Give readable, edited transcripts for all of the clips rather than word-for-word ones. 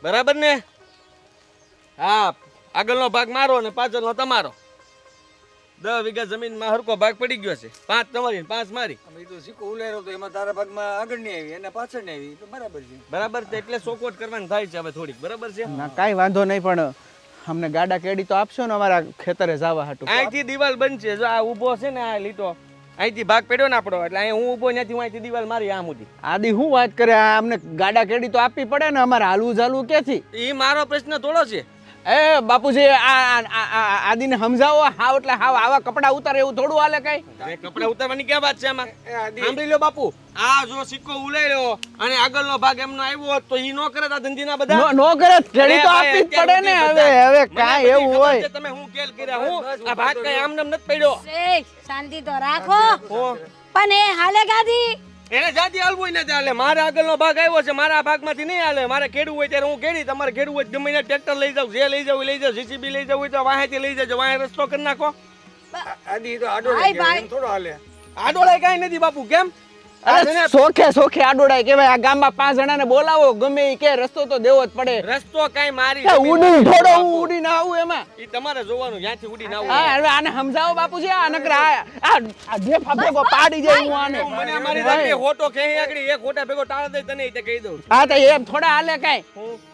બરાબર ને? હા, આગળનો ભાગ મારો અને પાછળનો તમારો. 10 વીઘા જમીનમાં હરકો ભાગ પડી ગયો છે. 5 તમારી 5 મારી. અમે તો સિક્કો ઉલાર્યો તો એમાં તારા ભાગમાં આગળ નહીં આવી અને પાછળ નહીં આવી તો બરાબર છે. બરાબર છે, એટલે સોકોટ કરવાની થાય છે હવે થોડીક. બરાબર છે? ના કાંઈ વાંધો નહીં, પણ અમને ગાડા કેડી તો આપશો ને અમારા ખેતરે જવા હાટું. અહીંથી દિવાલ બનશે. જો આ ઊભો છે ને આ લીટો, અહીંથી ભાગ પડ્યો ને આપણો, એટલે અહીં હું ઊભો ત્યાંથી હું અહીંથી દિવાલ મારી આમ સુધી. આદિ શું વાત કરે, આ અમને ગાડા કેડી તો આપવી પડે ને, અમારે હાલવું ચાલવું ક્યાંથી? એ મારો પ્રશ્ન થોડો છે. એ બાપુજી, આદિને સમજાવો. હાવ એટલે હાવ આવા કપડા ઉતારે એવું થોડું હાલે કઈ? અરે કપડા ઉતારવાની ક્યાં વાત છે આમાં? સાંભળી લો બાપુ, આ જો સિક્કો ઉલાર્યો અને આગળનો ભાગ એમનો આવ્યો હોત તો ઈ નો કરે આ ધંધીના બધા. નો કરે, કેડી તો આપવી જ પડે ને. હવે કાંઈ એવું હોય. તમે હું કેલ કર્યા, હું આ ભાગ કઈ આમ નામ નથી પડ્યો. શાંતિ તો રાખો. હું પણ એ હાલે ગાદી એને જાતિ હાલવું ને ચાલે. મારે આગળનો ભાગ આવ્યો છે, મારા ભાગમાંથી નહીં હાલે. મારે ખેડવું હોય ત્યારે હું ખેડી, તમારે ખેડવું હોય ગમે એને ટ્રેક્ટર લઈ જાવ, જે લઈ જાવ લઈ જાવ, જીસીબી લઈ જવું હોય તો વાહેથી લઈ જજો, વાહે રસ્તો કરી નાખો. આદિ તો આડો ભાઈ, રહી ગયો એમ થોડો હાલે. આડોળાય કાંઈ નથી બાપુ. કેમ? અરે સોખે આડોડાય કેવાય. આ ગામમાં 5 જણાને બોલાવો, ગમે ઈ કે રસ્તો તો દેવો જ પડે. રસ્તો કાંઈ મારી ઉડી થોડો હું ઉડીને આવું એમાં. ઈ તમારે જોવાનું, જ્યાંથી ઉડીને આવું. હા, હવે આને સમજાવો બાપુજી. આ નકર આ જે ફાફેકો પાડી જાય હું આને. મને મારી સાથે હોટો ખેહી આગળ એક હોટા ભેગો ટાળ દઈ તને ઈ તે કહી દઉં. હા તો એમ થોડા હાલે કાંઈ?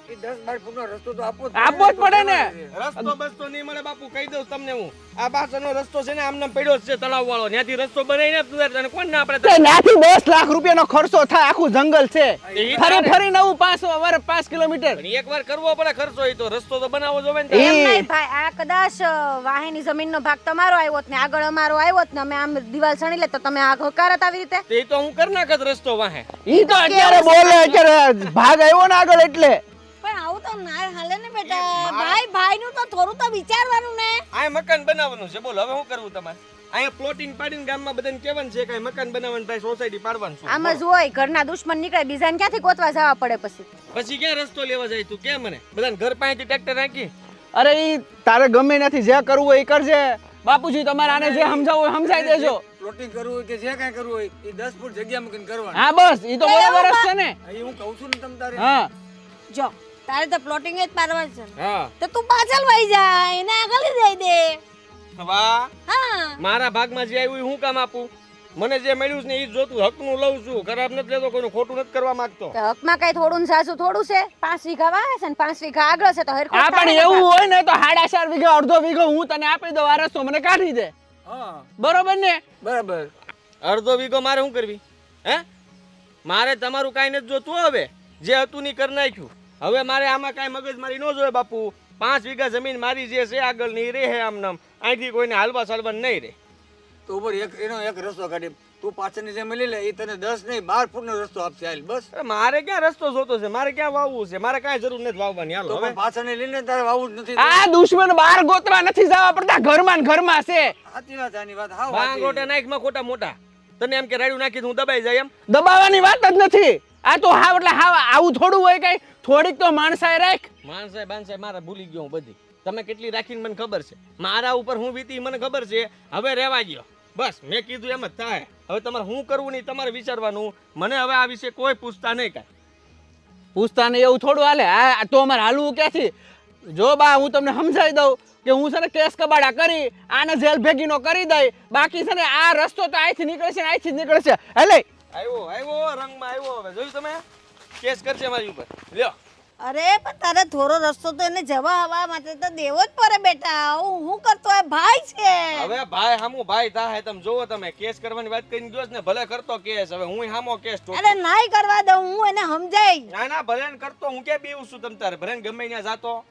એ 10-12 ફૂટનો રસ્તો તો આપવો આપવો જ પડે ને. રસ્તો બસ્તો નહીં મળે બાપુ, કહી દઉં તમને હું. આ પાછળનો રસ્તો છે ને આમને પડ્યો છે તળાવ વાળો, ત્યાંથી રસ્તો બનાવીને તને કોણ ના આપણે તે નાથી 10 લાખ રૂપિયાનો ખર્ચો થાય. આખું જંગલ છે, ફરી નવું 5 કિલોમીટર. પણ એકવાર કરવો પડે ખર્ચો. ઈ તો રસ્તો તો બનાવવો જોવે ને. એમ નહીં ભાઈ, આ કદાચ વાહેની જમીનનો ભાગ તમારો આવ્યો ને આગળ અમારો આવ્યો ને અમે આમ દિવાલ સણી લે તો તમે આ ઘોકારત આવી રીતે. તે તો હું કરી નાખત રસ્તો વાહે. ઈ તો અત્યારે બોલે, અત્યારે ભાગ આવ્યો ને આગળ એટલે. પણ આવું તો ના હાલે ને બેટા. ભાઈ નું તો થોડું તો વિચારવાનું ને. આ મકાન બનાવવાનું છે, બોલો હવે શું કરવું તમારે? અહીંયા પ્લોટિંગ પાડીને ગામમાં બધાને કહેવાનું છે કે મકાન બનાવવાનું ભાઈ, સોસાયટી પાડવાનું છે. આમાં જ હોય, ઘરના દુશ્મન નીકળે, બીજાને ક્યાંથી ગોતવા જવા પડે પછી. પછી ક્યાં રસ્તો લેવા જાય તું? કે મને બધાને ઘર પાસેથી ટ્રેક્ટર રાખી? અરે ઈ તારે ગમે નથી, જે કરવું હોય એ કરજે. બાપુજી તમારે આને જે સમજાવવું હોય સમજાઈ દેજો. પ્લોટિંગ કરવું હોય કે જે કાંઈ કરવું હોય એ 10 ફૂટ જગ્યા મૂકીને કરવાનું. હા બસ, ઈ તો બરાબર જ છે ને. એ હું કહું છું ને તમ તારે. હા જો તારે તો પ્લોટિંગ જ પાડવાનું છે ને. હા તો તું પાછળ વહી જા, એને આગળ જઈ દે. વાહ, હા મારા ભાગમાં જે આવ્યું હું કામ આપું? મને જે મળ્યું છે ને ઈ જ જોતું. હકનું લઉં છું, ખરાબ નથી લેતો, કોઈનું ખોટું નથી કરવા માંગતો. તો હકમાં કઈ થોડું ને સાસુ થોડું છે. 5 વીઘા વાવે છે ને 5 વીઘા આગળ છે તો હરખું હા, પણ એવું હોય ને તો 4.5 વીઘા અડધો વીઘો હું તને આપી દઉં. આ રસ્તો મને કાઢી દે. હા બરોબર ને? બરાબર. અડધો વીઘો મારે શું કરવી? હે, મારે તમારું કાંઈ નથી જોતું. હવે જે હતું ની કરી નાખ્યું. હવે મારે આમાં કાંઈ મગજ મારી ન જોઈએ બાપુ. 5 વીઘા જમીન મારી જે છે આગળ ની રહે આમ નામ. અહીંથી કોઈને હાલવા ચાલવાનું નહીં રહે. તો ઉપર એનો એક રસ્તો કાઢી તું પાછળની જે મળી લે એ તને 10 નહીં 12 ફૂટનો રસ્તો આપશે. હાલ બસ. અરે મારે ક્યાં રસ્તો જોતો છે? મારે ક્યાં વાવવું છે? મારે કાંઈ જરૂર નથી વાવવાની. હાલો તો હવે પણ પાછળની લઈને તારે વાવું જ નથી. આ દુશ્મન બહાર ગોતવા નથી જવા પડતા, ઘરમાં ને ઘરમાં છે. સાચી વાત આની વાત. હા બાંગોટા નાખમાં ખોટા મોટા. તને એમ કે રાડ્યું નાખી હું દબાઈ જાય એમ? દબાવવાની વાત જ નથી. આ તો હાવ એટલે હાવ આવું થોડું હોય કઈ. થોડીક તો માણસાઈ રાખ. માણસાઈ બાનસાઈ મારા ભૂલી ગયો હું બધી. તમે કેટલી રાખીને મને ખબર છે. મારા ઉપર હું વીતી મને ખબર છે. હવે રહેવા ગયો બસ. મેં કીધું એમ જ થાય. હવે તમારે શું કરવું નહીં તમારે વિચારવાનું. મને હવે આ વિશે કોઈ પૂછતા નહીં કાંઈ. પૂછતા ને એવું થોડું હાલે. આ તો અમારે હાલવું ક્યાંથી? જો બા હું તમને સમજાવી દઉં કે હું છે ને કેસ કબાડા કરી આને જેલ ભેગીનો કરી દઈ. બાકી છે ને આ રસ્તો તો અહીંથી નીકળે છે ને અહીંથી જ નીકળે છે. એટલે આવ્યો રંગમાં આવ્યો. હવે જોયું તમે? કેસ કરશે મારી ઉપર. લ્યો. અરે પણ તારે થોડો રસ્તો તો એને જવા આવવા માટે તો દેવો જ પડે બેટા. હું કરતો એ ભાઈ છે. હવે ભાઈ હામું ભાઈ થાય. તમે જોવો, તમે કેસ કરવાની વાત કરીને ગયો ને, ભલે કરતો કેસ. હવે હું હામો કેસ અરે નાઈ કરવા દઉં, હું એને સમજાય. ના ભલે ને કરતો. હું ક્યાં બીવું છું? તમ તારે ભલે ને ગમે ત્યાં જાતો.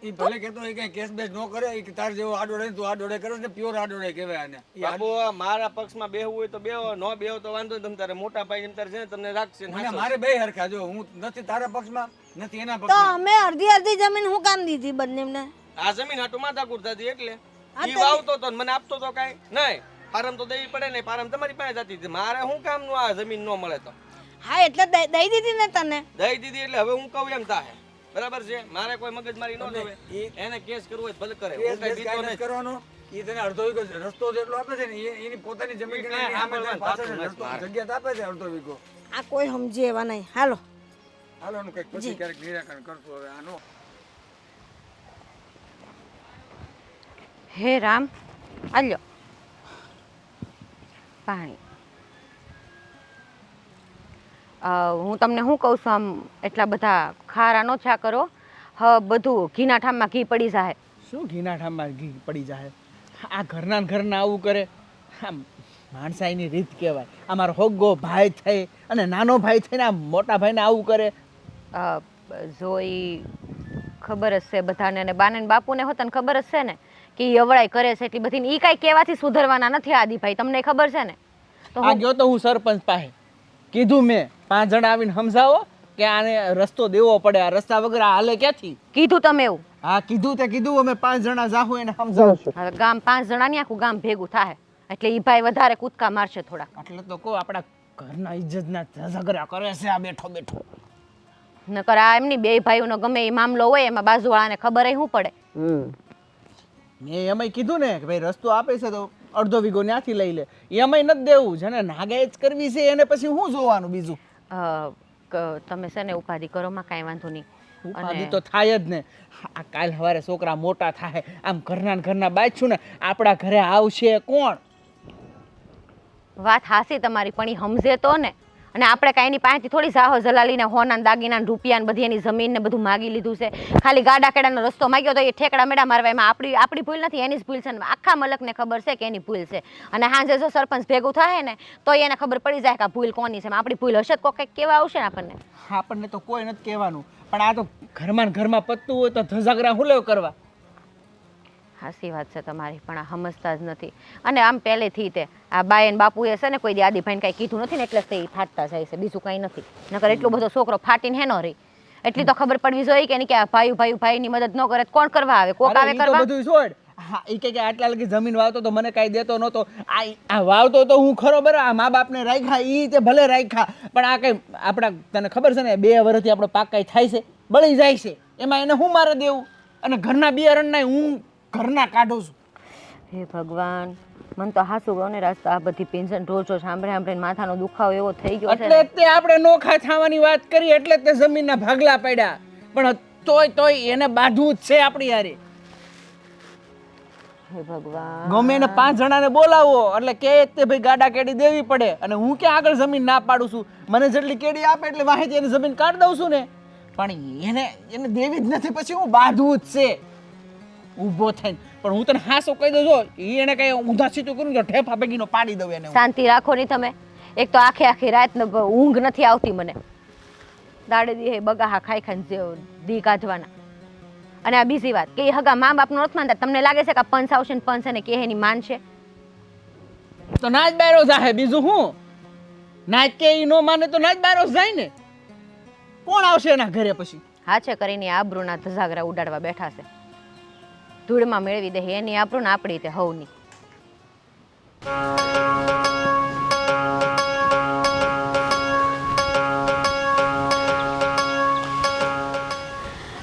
એ ભલે કેતો એ કઈ કેસ બેસ ન કરે. એ તાર જેવો આડોડે તું આડોડે કરો ને પ્યોર આડોડે કહેવાય આને. બાબુ મારા પક્ષમાં બેહવું હોય તો બેહો, ન બેહો તો વાંધો નહીં. તમ તારે મોટા ભાઈ તમ તારે છે ને તમને રાખશે. મને મારે બે હરખા. જો હું નથી તારા પક્ષમાં નથી એના તો પક્ષમાં. અમે અડધી જમીન હું કામ દીધી બંનેને? આ જમીન હાટુ માથાકૂટ થતી એટલે ઈ વાવતો તો મને આપતો તો કાઈ નહીં. પારમ તો દેવી પડે ને. પારમ તમારી પાસે જતી હતી. મારે શું કામનું આ જમીન ન મળે તો? હા એટલે દઈ દીધી ને તને. દઈ દીધી એટલે હવે હું કહું એમ થાય. બરાબર છે? મારે કોઈ મગજમારી ન જોવે. એને કેસ કરવો હોય ભલે કરે. હું કઈ બીતો નહીં કરવાનો. એ તને અડધો વીઘો રસ્તો જેટલો આપે છે ને એની પોતાની જમીન જગ્યા આપે છે અડધો વીઘો. આ કોઈ સમજે એવા નહીં. હાલો હાલો ને કંઈક પછી ક્યારેક નિરાકરણ કરશું હવે આનો. હે રામ, આલ્યો પાણી. હું તમને શું કહું છું, આમ એટલા બધા ખારા નો છા કરો. બધું ઘીના ઠામમાં ઘી પડી જાય. શું ઘીના ઠામમાં ઘી પડી જાય? આ ઘરના ને ઘરના આવું કરે, આમ માણસાઈની રીત કહેવાય. અમારો હોગો ભાઈ થઈ અને નાનો ભાઈ થઈને આ મોટા ભાઈને આવું કરે. જોઈ ખબર જ છે બધાને, અને બાને ને બાપુને હોતા ને ખબર જ છે ને કે ઈ અવળાઈ કરે છે એટલી બધી. ઈ કાંઈ કહેવાથી સુધરવાના નથી આદિભાઈ, તમને ખબર છે ને. તો આ ગયો તો હું સરપંચ પાસે, કીધું મેં 5 જણા આવીને સમજાવો કે આને રસ્તો દેવો પડે, આ રસ્તા વગર આ હાલે ક્યાંથી. કીધું તમે એવું? હા કીધું તે કીધું, અમે 5 જણા જાહું એને સમજાવશું. હવે ગામ 5 જણાની આખું ગામ ભેગું થાય એટલે ઈ ભાઈ વધારે કૂદકા મારશે થોડા. એટલે તો કહો આપણા ઘરના ઇજ્જતના ઝઘડા કરે છે આ બેઠો બેઠો. નકર આ એમની બે ભાઈઓનો ગમે એ મામલો હોય એમાં બાજુવાળાને ખબર શું પડે. મેં એમાંય કીધું ને કે ભાઈ રસ્તો આપે છે તો અડધો વીઘો ત્યાંથી લઈ લે. એમાંય નથી દેવું, જેને નાગાઈ જ કરવી છે એને પછી શું જોવાનું બીજું. તમે છે ને ઉપાધિ કરો માં કાંઈ વાંધો નહીં. ઉપાધિ તો થાય જ ને. આ કાલ સવારે છોકરા મોટા થાય, આમ ઘરના બાજશું ને આપણા ઘરે આવશે કોણ? વાત હાસી તમારી, પણ ઈ સમજે તો ને. અને આપણે કાંઈ એની પાસેથી થોડી જાહો જલાલીને હોના દાગીના ને રૂપિયા ને બધી એની જમીન ને બધું માગી લીધું છે. ખાલી ગાડા કેડાનો રસ્તો માગ્યો તો એ ઠેકડા મેડા મારવા, એમાં આપણી ભૂલ નથી, એની જ ભૂલ છે. આખા મલકને ખબર છે કે એની ભૂલ છે. અને હાંજે જો સરપંચ ભેગું થાય ને તો એને ખબર પડી જાય કે આ ભૂલ કોની છે. આપણી ભૂલ હશે તો કંઈક કેવા આવશે ને આપણને. આપણને તો કોઈ નથી કહેવાનું, પણ આ તો ઘરમાં પત્તું હોય તો ધજાગરા હું લેવ કરવા. હાસી વાત છે તમારી, પણ આ સમજતા જ નથી. અને આમ પહેલેથી તે આ બાયન બાપુએ છે ને કોઈ દી આદિભાઈને કાંઈ કીધું નથી ને એટલે જ તે ફાટતા જાય છે, બીજું કાંઈ નથી. નકર એટલો બધો છોકરો ફાટીને હેનો રહી. એટલી તો ખબર પડવી જોઈએ કે નહીં કે આ ભાઈની મદદ ન કરે કોણ કરવા આવે? કોક આવે કરવા. બધું છોડ. હા ઈ કે આટલા લગી જમીન વાવતો તો મને કાંઈ દેતો નહોતો. આ વાવતો તો હું ખરો બરાબર, આ મા બાપને રાખ્યા ઈ તે ભલે રાખ્યા, પણ આ કઈ આપણા તને ખબર છે ને 2 વર્ષથી આપણો પાક કાંઈ થાય છે, બળી જાય છે, એમાં એને હું મારે દેવું? અને ઘરના બિયારણના હું ઘરના કાઢું છું. હે ભગવાન, મને તો હાસુ ગયો ને રાસ્તા આ બધી પેન્શન રોજ સાંભળીને માથાનો દુખાવો એવો થઈ ગયો છે. એટલે તે આપણે નોખા થવાની વાત કરી એટલે તે જમીનના ભાગલા પડ્યા, પણ તોય એને બાંધવું જ છે આપણી હારે. હે ભગવાન, ગમે એને 5 જણાને બોલાવો એટલે કે તે ભાઈ ગાડા કેડી દેવી પડે. અને હું ક્યાં આગળ જમીન ના પાડું છું? મને જેટલી કેડી આપે એટલે વાહેથી એને જમીન કાઢી દઉં છું ને. પણ એને દેવી જ નથી, પછી હું બાંધવું જ છે ઊભો થઈને. પણ હું તને હાસો કહી દઉં, જો એને કઈ ઊંધા સીધું કરું તો ઠેફા ભેગીનો પાડી દઉં એને. શાંતિ રાખો નહીં તમે. એક તો આખી રાત ઊંઘ નથી આવતી મને. દાડે દી બગાહા ખાઈ દી કાઢવાના. અને આ બીજી વાત કે એ હગા મા બાપનો નથી માનતા. તમને લાગે છે કે પંચ આવશે ને પંચ એને કે એની માનશે? તો ના જ બાયરો જાહે, બીજું હું? ના જ કે ઈ નો માને તો ના જ બાયરો જાય ને. કોણ આવશે એના ઘરે પછી? હાચે કરીને આબરૂના ધજાગરા ઉડાડવા બેઠા છે. ધૂળમાં મેળવી દે એની આબરૂ ને આપણી તે હવની.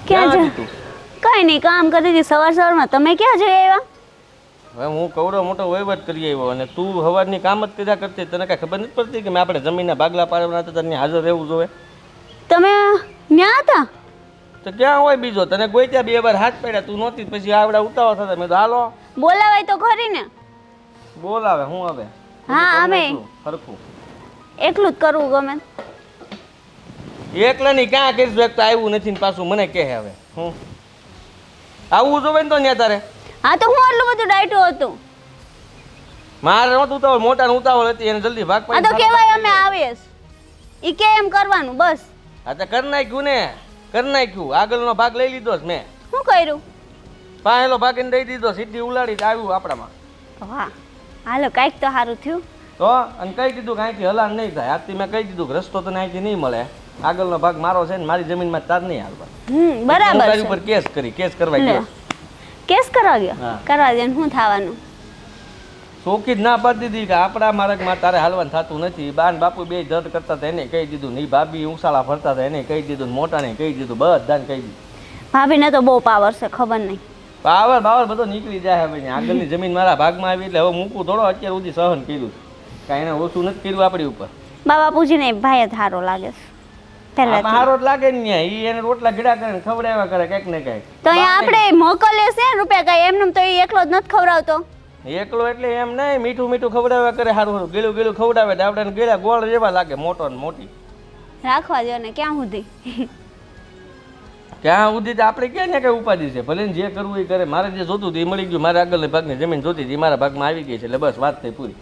ક્યાં જા? કઈ નહીં, કામ કરતી હતી સવારમાં. તમે ક્યાં જઈ આવ્યા? હવે હું કવડો મોટો વહીવટ કરી આવ્યો અને તું સવારની કામ જ કર્યા કરતી, તને કાંઈ ખબર નથી પડતી કે મેં આપણે જમીનના ભાગલા પાડવાના હતા, તને હાજર રહેવું જોઈએ. તમે ન્યા હતા? તો ક્યાં હોય બીજો? તને ગોત્યા 2 વાર હાથ પડ્યા, તું નહોતી, પછી આવડા ઉતાવળ થતા. મેં તો હાલો બોલાવાય તો ખરી ને. બોલાવે હું હવે. હા અમે સરખું એકલું જ કરવું ગમે. એકલાની ક્યાં કરીશું? એક તો આવ્યું નથી ને પાછું મને કહે હવે હું આવવું જોવે ને તો ત્યાં તારે. હા તો હું આટલું બધું ડાયટું હતું. મારે નહોતું ઉતાવળ, મોટાને ઉતાવળ હતી, એને જલ્દી ભાગ આ તો કહેવાય અમે આવીએ. ઈ કે એમ કરવાનું બસ. હા તો કરી નાખ્યું ને, કરી નાખ્યું. આગળનો ભાગ લઈ લીધો છે મેં. શું કર્યું? પાયેલો ભાગીને દઈ દીધો, સીધી ઉલાડી આવ્યું આપણામાં. વાહ, હાલો કાંઈક તો સારું થયું. તો અને કહી દીધું કે અહીંથી હલાન નહીં થાય. આજથી મેં કહી દીધું કે રસ્તો તને અહીંથી નહીં મળે, આગળનો ભાગ મારો છે ને મારી જમીનમાં તાર નહીં હાલવા. બરાબર તારી છે. ઉપર કેસ કરવા ગયો. કેસ કરાવ્યો? હા. કરવા દે. શું થવાનું? ચોખ્ખી જ ના પાડી દીધી કે આપણા માર્ગમાં તારે હાલવાનું થતું નથી. બાન બાપુ 2 ધડ કરતા હતા એને કહી દીધું, ની ભાભી ઉસાળા ફરતા હતા એને કહી દીધું, મોટાને કહી દીધું, બધાને કહી દીધું. ભાભીને તો બહુ પાવર છે, ખબર નહીં. પાવર બધો નીકળી જાય હવે. આગળની જમીન મારા ભાગમાં આવી એટલે હવે મૂકું થોડો, અત્યાર સુધી સહન કર્યું કાંઈ એને ઓછું નથી કર્યું આપણી ઉપર. બાપુજીને ભાઈ જ સારો લાગે છે. પહેલાથી હારો જ લાગે ને ન્યા. ઈ એને રોટલા ઘીડા કરે ને ખવડાવ્યા કરે કંઈક ને કંઈક. તો અહીંયા આપણે મોકલે છે ને રૂપિયા કઈ એમને તો એ એકલો જ નથી ખવડાવતો. એકલો એટલે એમ નહીં, મીઠું મીઠું ખવડાવ્યા કરે, સારું સારું ગીલું ગીલું ખવડાવે તો આપણે ગીલા ગોળ જેવા લાગે, મોટો ને મોટી. રાખવા દો ને ક્યાં સુધી. ત્યાં સુધી તો આપણે ક્યાં ને કઈ ઉપાધિ છે, ભલે ને જે કરવું એ કરે. મારે જે જોતું હતું એ મળી ગયું, મારા આગળની ભાગની જમીન જોતી હતી મારા ભાગમાં આવી ગઈ છે, એટલે બસ વાત થઈ પૂરી.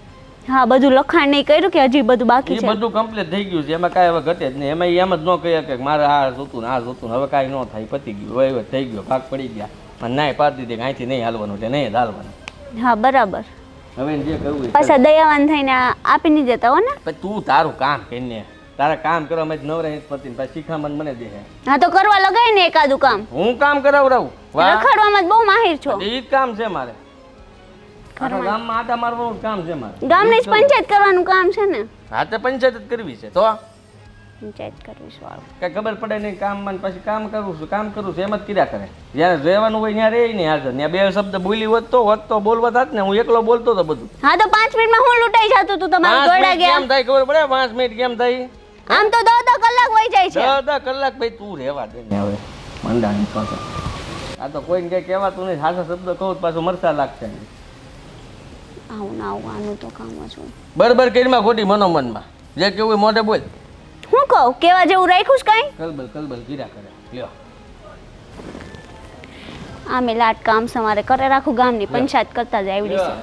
હા બધું લખાણ નહીં કર્યું કે હજી બધું બાકી એ છે. બધું કમ્પ્લીટ થઈ ગયું છે, એમાં કાંઈ હવે ઘટે જ નહીં. એમાં એમ જ ન કહે કે મારે આ જોતું ને આ જોતું, હવે કાંઈ ન થાય, પતી ગયું, વહીવટ થઈ ગયો, ભાગ પડી ગયા, અને નાય પાડી દીધી કે અહીંથી નહીં હાલવાનું એટલે નહીં જ હાલવાનું. હા બરાબર. હવે જે કરવું એ પાછા દયાવાન થઈને આપી નહીં દેતા હો ને. કરે. પછી તું તારું કામ કરીને તારા કામ કરવામાં જ નવરાય નથી પડતી ને પાછી શીખામણ મને દે છે. હા તો કરવા લગાય ને એકાદું કામ. હું કામ કરાવડાવું? વાહ, રખડવામાં જ બહુ માહિર છો. એ જ કામ છે મારે. આખા ગામમાં આટા મારવાનું જ કામ છે મારે. ગામની જ પંચાયત કરવાનું કામ છે ને. હા તો પંચાયત જ કરવી છે. તો પંચાયત કરવી છે વાળું. કઈ ખબર પડે નહીં કામમાં ને પછી કામ કરું છું એમ જ કર્યા કરે. જ્યાં રહેવાનું હોય ત્યાં રહે નહીં હાજર. ત્યાં બે શબ્દ બોલી હોત તો બોલવા થાત ને, હું એકલો બોલતો હતો બધું. હા તો 5 મિનિટમાં હું લૂંટાઈ જતું તું તમારું 5 દોડા મિનિટ ગયા. કેમ થાય ખબર પડે? 5 મિનિટ કેમ થાય? આમ તો 10 કલાક વહી જાય છે. 10 કલાક ભાઈ તું રહેવા દે ને હવે મંડાણી પાસે. આ તો કોઈને કઈ કહેવાતું નહીં, સાચા શબ્દ કહું તો પાછું મરસા લાગશે. આવું ના આવું આનું તો કામ જ હોય. બરબર કરીમાં ખોટી મનોમનમાં જે કેવું હોય મોઢે બોલ. હું કહું કેવા જેવું રાખ્યું છે કાંઈ? કલબલ કર્યા કરે. લ્યો આમે લાટ કામ સમારે કરે રાખું, ગામની પંચાયત કરતા જ આવડી છે.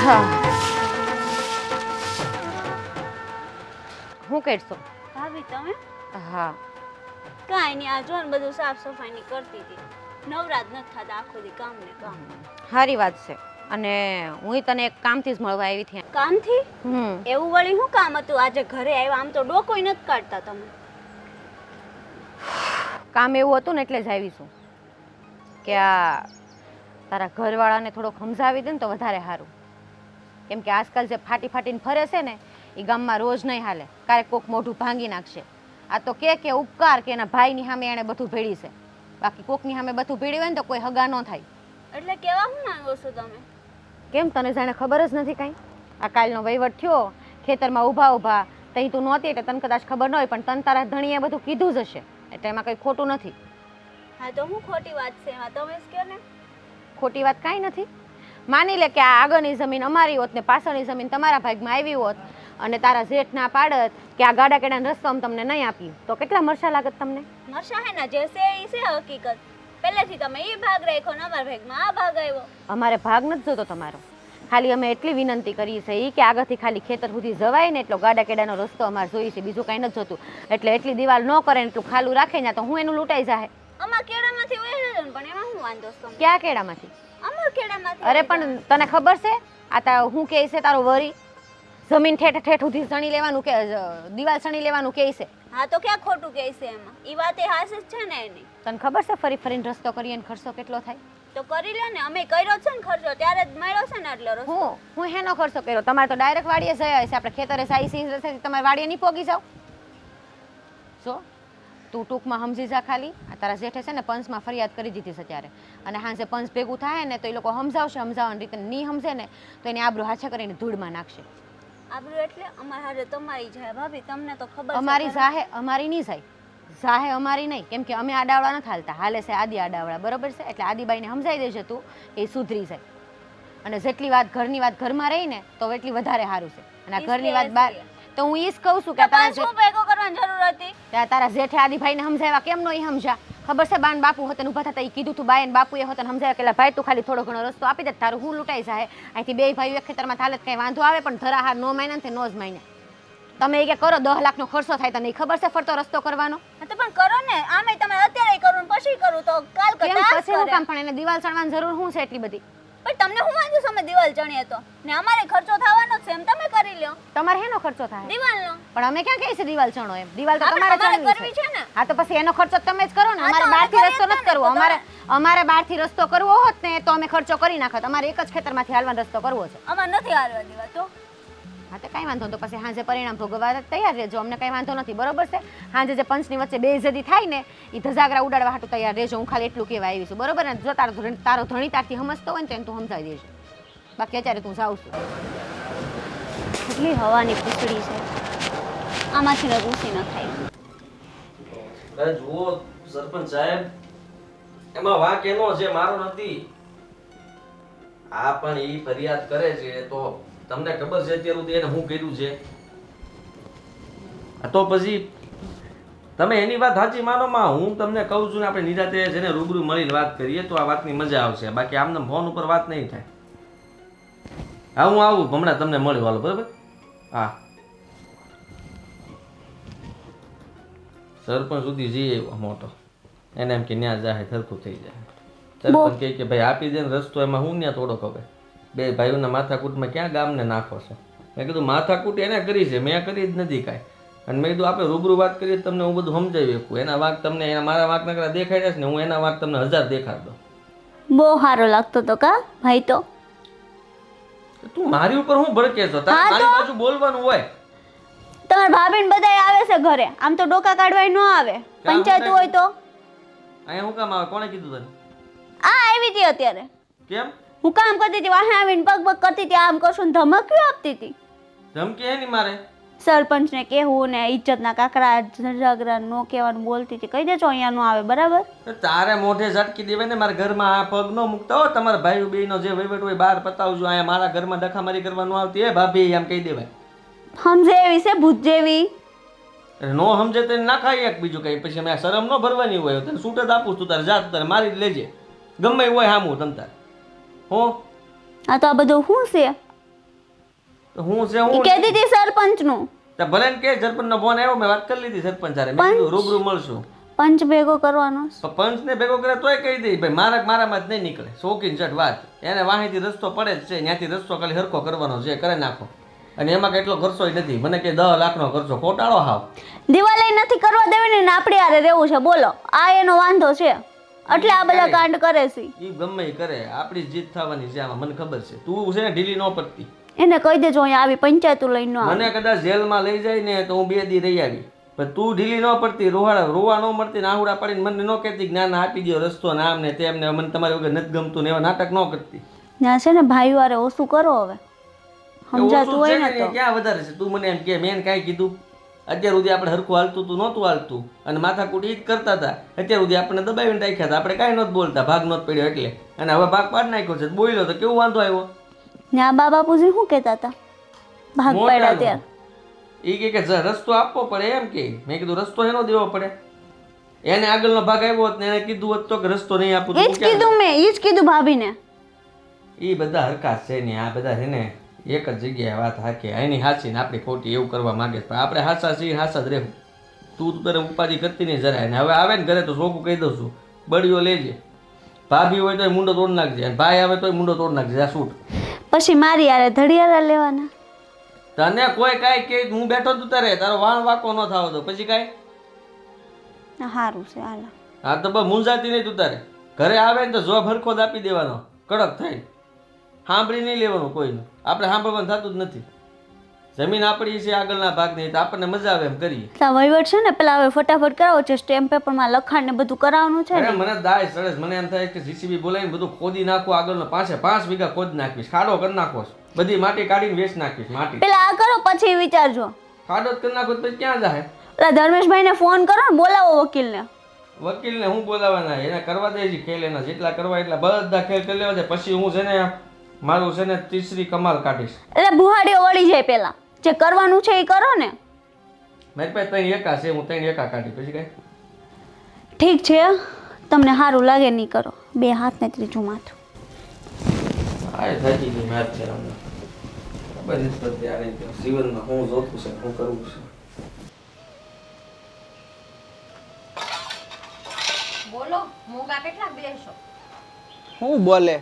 હા હું કરશો? ભાભી તમે હા કાંઈ નહીં, આ જો ને બધું સાફ સફાઈની કરતી હતી. નવરાત નથી થતા આખો દી કામ ને કામ. સારી વાત છે. અને હું તને એક કામથી જ મળવા આવી હતી. કામથી? હમ એવું વળી શું કામ હતું આજે ઘરે આવ્યા? આમ તો ડોકોય નથી કાઢતા તમે. કામ એવું હતું ને એટલે જ આવી છું કે આ તારા ઘરવાળાને થોડોક સમજાવી દે ને તો વધારે સારું. કેમ કે આજકાલ જે ફાટી ફાટીને ફરે છે ને એ ગામમાં રોજ નહીં હાલે, ક્યારેક કોક મોઢું ભાંગી નાખશે. આ તો કે ઉપકાર કે એના ભાઈની સામે એણે બધું ભેળી છે, બાકી કોકની સામે બધું ભેળી હોય ને તો કોઈ હગા ન થાય. એટલે કેવા હું માંગો છો તમે? કેમ તને જાણે ખબર જ નથી કાંઈ? આ કાલનો વહીવટ થયો, ખેતરમાં ઊભા તઈ તું નહોતી એટલે તને કદાચ ખબર ન હોય, પણ તને તારા ધણીએ બધું કીધું જ હશે, એટલે એમાં કંઈ ખોટું નથી. હા તો હું ખોટી વાત છે એમાં? તમે જ કહો ને. ખોટી વાત કાંઈ નથી. માની લે કે આ આગળની જમીન અમારી હોત ને પાછળની જમીન તમારા ભાગમાં આવી હોત અને તારા જેઠ ના પાડત કે આ ગાડા કેડાનો રસ્તો અમે તમને નહીં આપી તો કેટલા મરસા લાગત તમને? મરસા હે ને જે છે ઈ છે હકીકત. પહેલેથી તમે ઈ ભાગ રાખ્યો ને અમારા ભાગમાં આ ભાગ આવ્યો. અમારે ભાગ નથી જોતો તમારો, ખાલી અમે એટલી વિનંતી કરી છે કે આગળથી ખાલી ખેતર સુધી જવાય ને એટલો ગાડા કેડાનો રસ્તો અમારે જોઈએ છે, બીજું કાંઈ નથી જોતું. એટલે એટલી દિવાલ ન કરે ને એટલું ખાલું રાખે ને તો હું એનું લૂંટાઈ જાય. અમાર કેડામાંથી હોય છે પણ એમાં હું વાંધો છે તમને? ક્યાં કેડામાંથી? અમાર કેડામાંથી. અરે પણ તને ખબર છે આ હું કહે છે તારો વરી જમીન ઠેઠ ઠેઠ સુધી સણી લેવાનું કે દિવાલ સણી લેવાનું કહે છે? હા તો ક્યાં ખોટું કહે છે એમાં? ઈ વાત એ હાસ જ છે ને એની. તને ખબર છે ફરી ફરીને રસ્તો કરીએ ને ખર્ચો કેટલો થાય? તો કરી લ્યો ને, અમે કર્યો છે ને ખર્ચો ત્યારે જ મળ્યો છે ને એટલો રસ્તો. હું હેનો ખર્ચો કર્યો? તમારે તો ડાયરેક્ટ વાડીએ જયા છે, આપણે ખેતરે સાઈ સિંહ રસ્તે તમારે વાડીએ નહીં પોગી જાવ. જો તું ટૂંકમાં સમજી જા ખાલી. આ તારા જેઠે છે ને પંચમાં ફરિયાદ કરી દીધી છે ત્યારે, અને હાંસે પંચ ભેગું થાય ને તો એ લોકો સમજાવવાની રીતે નહીં સમજે ને તો એની આબરૂ હાછા કરીને ધૂળમાં નાખશે. આબરૂ એટલે અમાર હારે તમારી જાય ભાભી, તમને તો ખબર છે. અમારી જાહે અમારી નહીં જાય, જાહે અમારી નહીં, કેમ કે અમે આડાવડા નથી હાલતા, હાલે છે આદિ આડાવડા, બરોબર છે? એટલે આદિબાઈને સમજાઈ દેજે તું એ સુધરી જાય. અને જેટલી વાત ઘરની વાત ઘરમાં રહી ને તો એટલી વધારે સારું છે, અને આ ઘરની વાત બહાર તો હું ઈ જ કહું છું કે શું ભેગો કરવાની જરૂર હતી? તારા જેઠે આદિભાઈને સમજાવ્યા કેમ નો ઈ સમજા? ખબર છે બાન બાપુ હોતે ઉભા થતા ઈ કીધું તું બાયન બાપુએ હોતે સમજાવ્યા કે ભાઈ તું ખાલી થોડો ઘણો રસ્તો આપી દે તારું હું લૂંટાઈ જાય. અહીંથી બે ભાઈઓ એક ખેતરમાં હાલત કઈ વાંધો આવે પણ ધરાહાર નો માયને ને નો જ માયને. તમે કે કરો 10 લાખનો ખર્ચો થાય તને ખબર છે ફરતો રસ્તો કરવાનો? તો પણ કરો ને, આમે તમે અત્યારે કરું પછી કરું તો કાલ કરતા પછી હું કામ? પણ એને દિવાલ ચણવાની જરૂર શું છે એટલી બધી? પણ તમને હું વાંધો છે અમે દિવાલ ચણીએ તો ને અમારે ખર્ચો થવાનો છે એમ તમે કરી લ્યો. તમારે હેનો ખર્ચો થાય? દિવાલનો. પણ અમે ક્યાં કહીએ છે દિવાલ ચણો એમ? દિવાલ તો આપણે તમારે કરવી છે ને. હા તો પછી એનો ખર્ચો તમે જ કરો ને, અમારે બહારથી રસ્તો નથી કરવો. અમારે બહારથી રસ્તો કરવો હોત ને તો અમે ખર્ચો કરી નાખત. અમારે એક જ ખેતરમાંથી હાલવાનો રસ્તો કરવો છે. અમાર નથી હાલવા દિવાલ તો હા તો કાંઈ વાંધો નહીં. તો પછી સાંજે પરિણામ ભોગવવા તૈયાર રહેજો. અમને કાંઈ વાંધો નથી, બરોબર છે? સાંજે જે પંચની વચ્ચે બેઇજ્જતી થાય ને એ ધજાગરા ઉડાડવા હાટું તૈયાર રહેજો. હું ખાલી એટલું કહેવા આવી છું, બરોબર ને? જો તારો ધણી તારથી સમજતો હોય ને તો એને તું સમજાવી દેજો. બાકી અત્યારે તું જાઉં છું. કેટલી હવાની પૂછડી છે, આમાંથી ન રૂસી ન થાય. અરે જુઓ સરપંચ સાહેબ, એમાં વાંક એનો છે, મારો નથી. આ પણ ઈ ફરિયાદ કરે છે તો તમને ખબર છે અત્યાર સુધી એને હું કર્યું છે? આ તો પછી તમે એની વાત સાચી માનો માં, હું તમને કહું છું ને આપણે નિરાતે જેને રૂબરૂ મળીને વાત કરીએ તો આ વાતની મજા આવશે. બાકી આમને ફોન ઉપર વાત નહીં થાય. હા હું આવું હમણાં તમને મળ્યું, હાલો બરાબર? હા સરપંચ સુધી જઈએ મોટો, એને એમ કે ન્યા જાહે સરખું થઈ જાય. સરપંચ કહે કે ભાઈ આપી દે ને રસ્તો, એમાં હું ન્યા થોડોક હવે બે ભાઈઓના માથાકૂટમાં ક્યાં ગામને નાખો છે? મેં કીધું માથાકૂટ એને કરી છે, મેં કરી જ નથી કાંઈ. અને મેં કીધું આપણે રૂબરૂ વાત કરીએ તમને હું બધું સમજાવી શકું. એના વાંક તમને એના મારા વાંક નકરા દેખાડ્યા છે ને, હું એના વાંક તમને 1000 દેખાડ દઉં. બહુ સારો લાગતો તો કા ભાઈ? તો તું મારી ઉપર હું ભડકે છો? તારે મારી બાજુ બોલવાનું હોય. તમારા ભાભી ને બધા આવે છે ઘરે, આમ તો ડોકા કાઢવાય ન આવે. પંચાયત હોય તો અહીંયા હું કામ આવે? કોણે કીધું તને? આ આવી હતી અત્યારે. કેમ હું કામ કરતી હતી, વાહે આવીને પગ પગ કરતી હતી, આમ કરશું ને ધમકીઓ આપતી હતી. ધમકી હે ની મારે? સરપંચને કહેવું ને ઇજ્જતના કાકરા ઝઘડા નો કહેવાનું બોલતી હતી. કહી દેજો અહીંયા નો આવે, બરાબર? તારે મોઢે ઝટકી દેવાય ને, મારા ઘરમાં આ પગ ન મૂકતા હો. તમારા ભાઈ બહેનો જે વહીવટ હોય બહાર પતાવજો. અહીંયા મારા ઘરમાં દખામારી કરવાનું આવતી એ ભાભી એમ કહી દેવાય. સમજે એવી છે ભૂત જેવી. નો સમજે તો ના ખાઈ એક બીજું કઈ. પછી અમે શરમ ન ભરવાની હોય. તને છૂટ જ આપું તું તારે જાત તારે મારી જ લેજે, ગમે હોય હામું તમ તાર. હો આ તો આ બધું શું છે? તો હું છે ઈ હું કહેતી હતી સરપંચ નું. તો ભલે ને કે સરપંચ નો ફોન આવ્યો, મેં વાત કરી લીધી સરપંચ હારે. મેં કીધું રૂબરૂ મળશું. પંચ ભેગો કરવાનો. તો પંચ ને ભેગો કરે તોય કહી દઈ ભાઈ મારામાં જ નહીં નીકળે. શોખીન ચટ વાત. એને વાહીથી રસ્તો પડે જ છે, ત્યાંથી રસ્તો ખાલી હરખો કરવાનો છે, કરે નાખો. અને એમાં કેટલો ખર્ચો નથી. મને કે 10 લાખનો ખર્ચો, ખોટાળો હાવ. દિવાળી નથી કરવા દેવાની ને આપણે હારે રહેવું છે, બોલો આ એનો વાંધો છે. એટલે આ બધા કાંડ કરે છે. ઈ ગમે ઈ કરે, આપણી જીત થવાની છે આમાં, મને ખબર છે. તું છે ને ઢીલી ન પડતી. એને કહી દેજો અહીંયા આવી પંચાયત લઈને ન આવે. મને કદાચ જેલમાં લઈ જાય ને તો હું 2 દી રહી આવી, પણ તું ઢીલી ન પડતી, રોવા ન મળતી, નાહુડા પાડીને મને ન કહેતી કે ના આપી દો રસ્તો ને આમ ને તેમ ને, મને તમારી વગર નથી ગમતું ને એવા નાટક ન કરતી. ત્યાં છે ને ભાઈઓ હારે ઓછું કરો હવે, સમજાતું હોય ને તો. ક્યાં વધારે છે? તું મને એમ કે મેં કાંઈ કીધું? અત્યાર સુધી આપણે હરખું હાલતું તું નહોતું હાલતું, અને માથાકૂટ ઈ જ કરતા હતા. અત્યાર સુધી આપણે દબાવીને રાખ્યા હતા, આપણે કાંઈ નહોતું બોલતા, ભાગ નહોતો પડ્યો એટલે. અને હવે ભાગ પાડી નાખ્યો છે, બોલ્યો તો કેવું વાંધો આવ્યો? ને આ બા બાપુજી શું કહેતા હતા ભાગ પાડ્યા ત્યારે? ઈ કે રસ્તો આપવો પડે એમ કે. મેં કીધું રસ્તો એનો દેવો પડે. એને આગળનો ભાગ આવ્યો હોત ને એને કીધું હોત તો કે રસ્તો નહીં આપું. એ જ કીધું મેં, એ જ કીધું ભાભીને. એ બધા હરખા છે ને, આ બધા છે ને એક જ જગ્યાએ વાત હાકે. એની હાચી ને આપણી ખોટી એવું કરવા માંગે છે, પણ આપણે હાચા છીએ, હાચા જ રહેવું. તું તારે ઉપાધિ કરતી નહીં જરાય. ને હવે આવે ને ઘરે તો ચોખ્ખું કહી દઉં છું, બળીઓ લેજે. ભાભી હોય તો મુંડો તોડ નાખજે, અને ભાઈ આવે તો મુંડો તોડ નાખજે. આ શૂટ પછી મારી યારે ધડિયાળા લેવાના. તને કોઈ કાંઈ કે હું બેઠો તું તારે તારો વાણ વાકો ન થાવ તો પછી કાંઈ સારું છે હાલ. હા તો બસ મૂંઝાતી નહીં તું તારે. ઘરે આવે ને તો જોબ હરખો જ આપી દેવાનો, કડક થઈ. સાંભળી નહીં લેવાનું કોઈનું, આપણે સાંભળવાનું થતું જ નથી. જમીન આપણી છે આગળના ભાગની, તો આપણને મજા આવે એમ કરીએ. વહીવટ છે ને પેલા હવે ફટાફટ કરાવો છે, સ્ટેમ્પ પેપરમાં લખાણ ને બધું કરાવવાનું છે ને. મને દાય સરસ, મને એમ થાય કે જીસીબી બોલાવીને બધું ખોદી નાખું. આગળનો 5 વીઘા ખોદ નાખીશ, ખાડો કરી નાખો, બધી માટી કાઢીને વેચ નાખીશ. માટી પેલા આ કરો પછી વિચારજો. ખાડો જ કરી નાખો પછી ક્યાં જાય? પેલા ધર્મેશભાઈ ને ફોન કરો ને, બોલાવો વકીલને. વકીલને હું બોલાવાના? એને કરવા દે છે ખેલ, એના જેટલા કરવા એટલા બધા ખેલ કરી લેવા છે. પછી હું છે ને મારું છે ને તીસરી કમાલ કાઢીશ. એટલે બુહાડીઓ વળી જાય, પેલા જે કરવાનું છે એ કરો ને. મારી પાસે 3 એકા છે, હું 3 એકા કાઢી પછી કઈ. ઠીક છે, તમને સારું લાગે નહીં કરો. 2 હાથ ને 3જું માથું. આ થાકી ગઈ મેચ છે અમને. ખબર નથી પડતી આ જીવનમાં હું જોતું છે, હું કરવું છે. બોલો મૂંગા કેટલા બેસો? હું બોલે?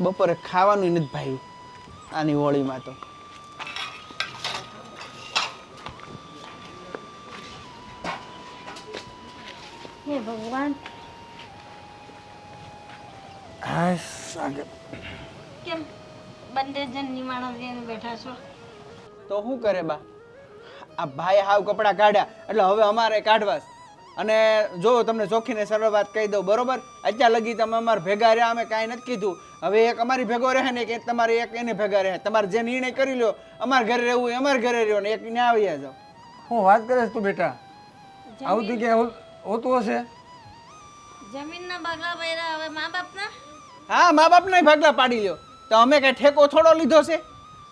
બપોરે ખાવાનું નથી ભાઈ આની હોળીમાં તો. હે ભગવાન, હાશ કેમ બંને જણ નિમાણો લઈને બેઠા છો. તો શું કરે બા આ ભાઈ હાવ કપડાં કાઢ્યા એટલે હવે અમારે કાઢવા છે. અને જો તમને ચોખ્ખીને સરળ વાત કહી દઉં બરોબર અત્યાર લગી તમે અમારે ભેગા રહ્યા અમે કાંઈ નથી કીધું હવે એક અમારી ભેગો રહે ને કે તમારે એક એને ભેગા રહે તમારે જે નિર્ણય કરી લો અમારે ઘરે રહેવું એ અમારે ઘરે રહ્યો ને એક ને આવી જાઓ. હું વાત કરે છે તું બેટા આવું તું કે હોતું હશે જમીનના ભાગલા ભર્યા હવે મા બાપના. હા મા બાપને ભાગલા પાડી લ્યો તો અમે કઈ ઠેકો થોડો લીધો છે.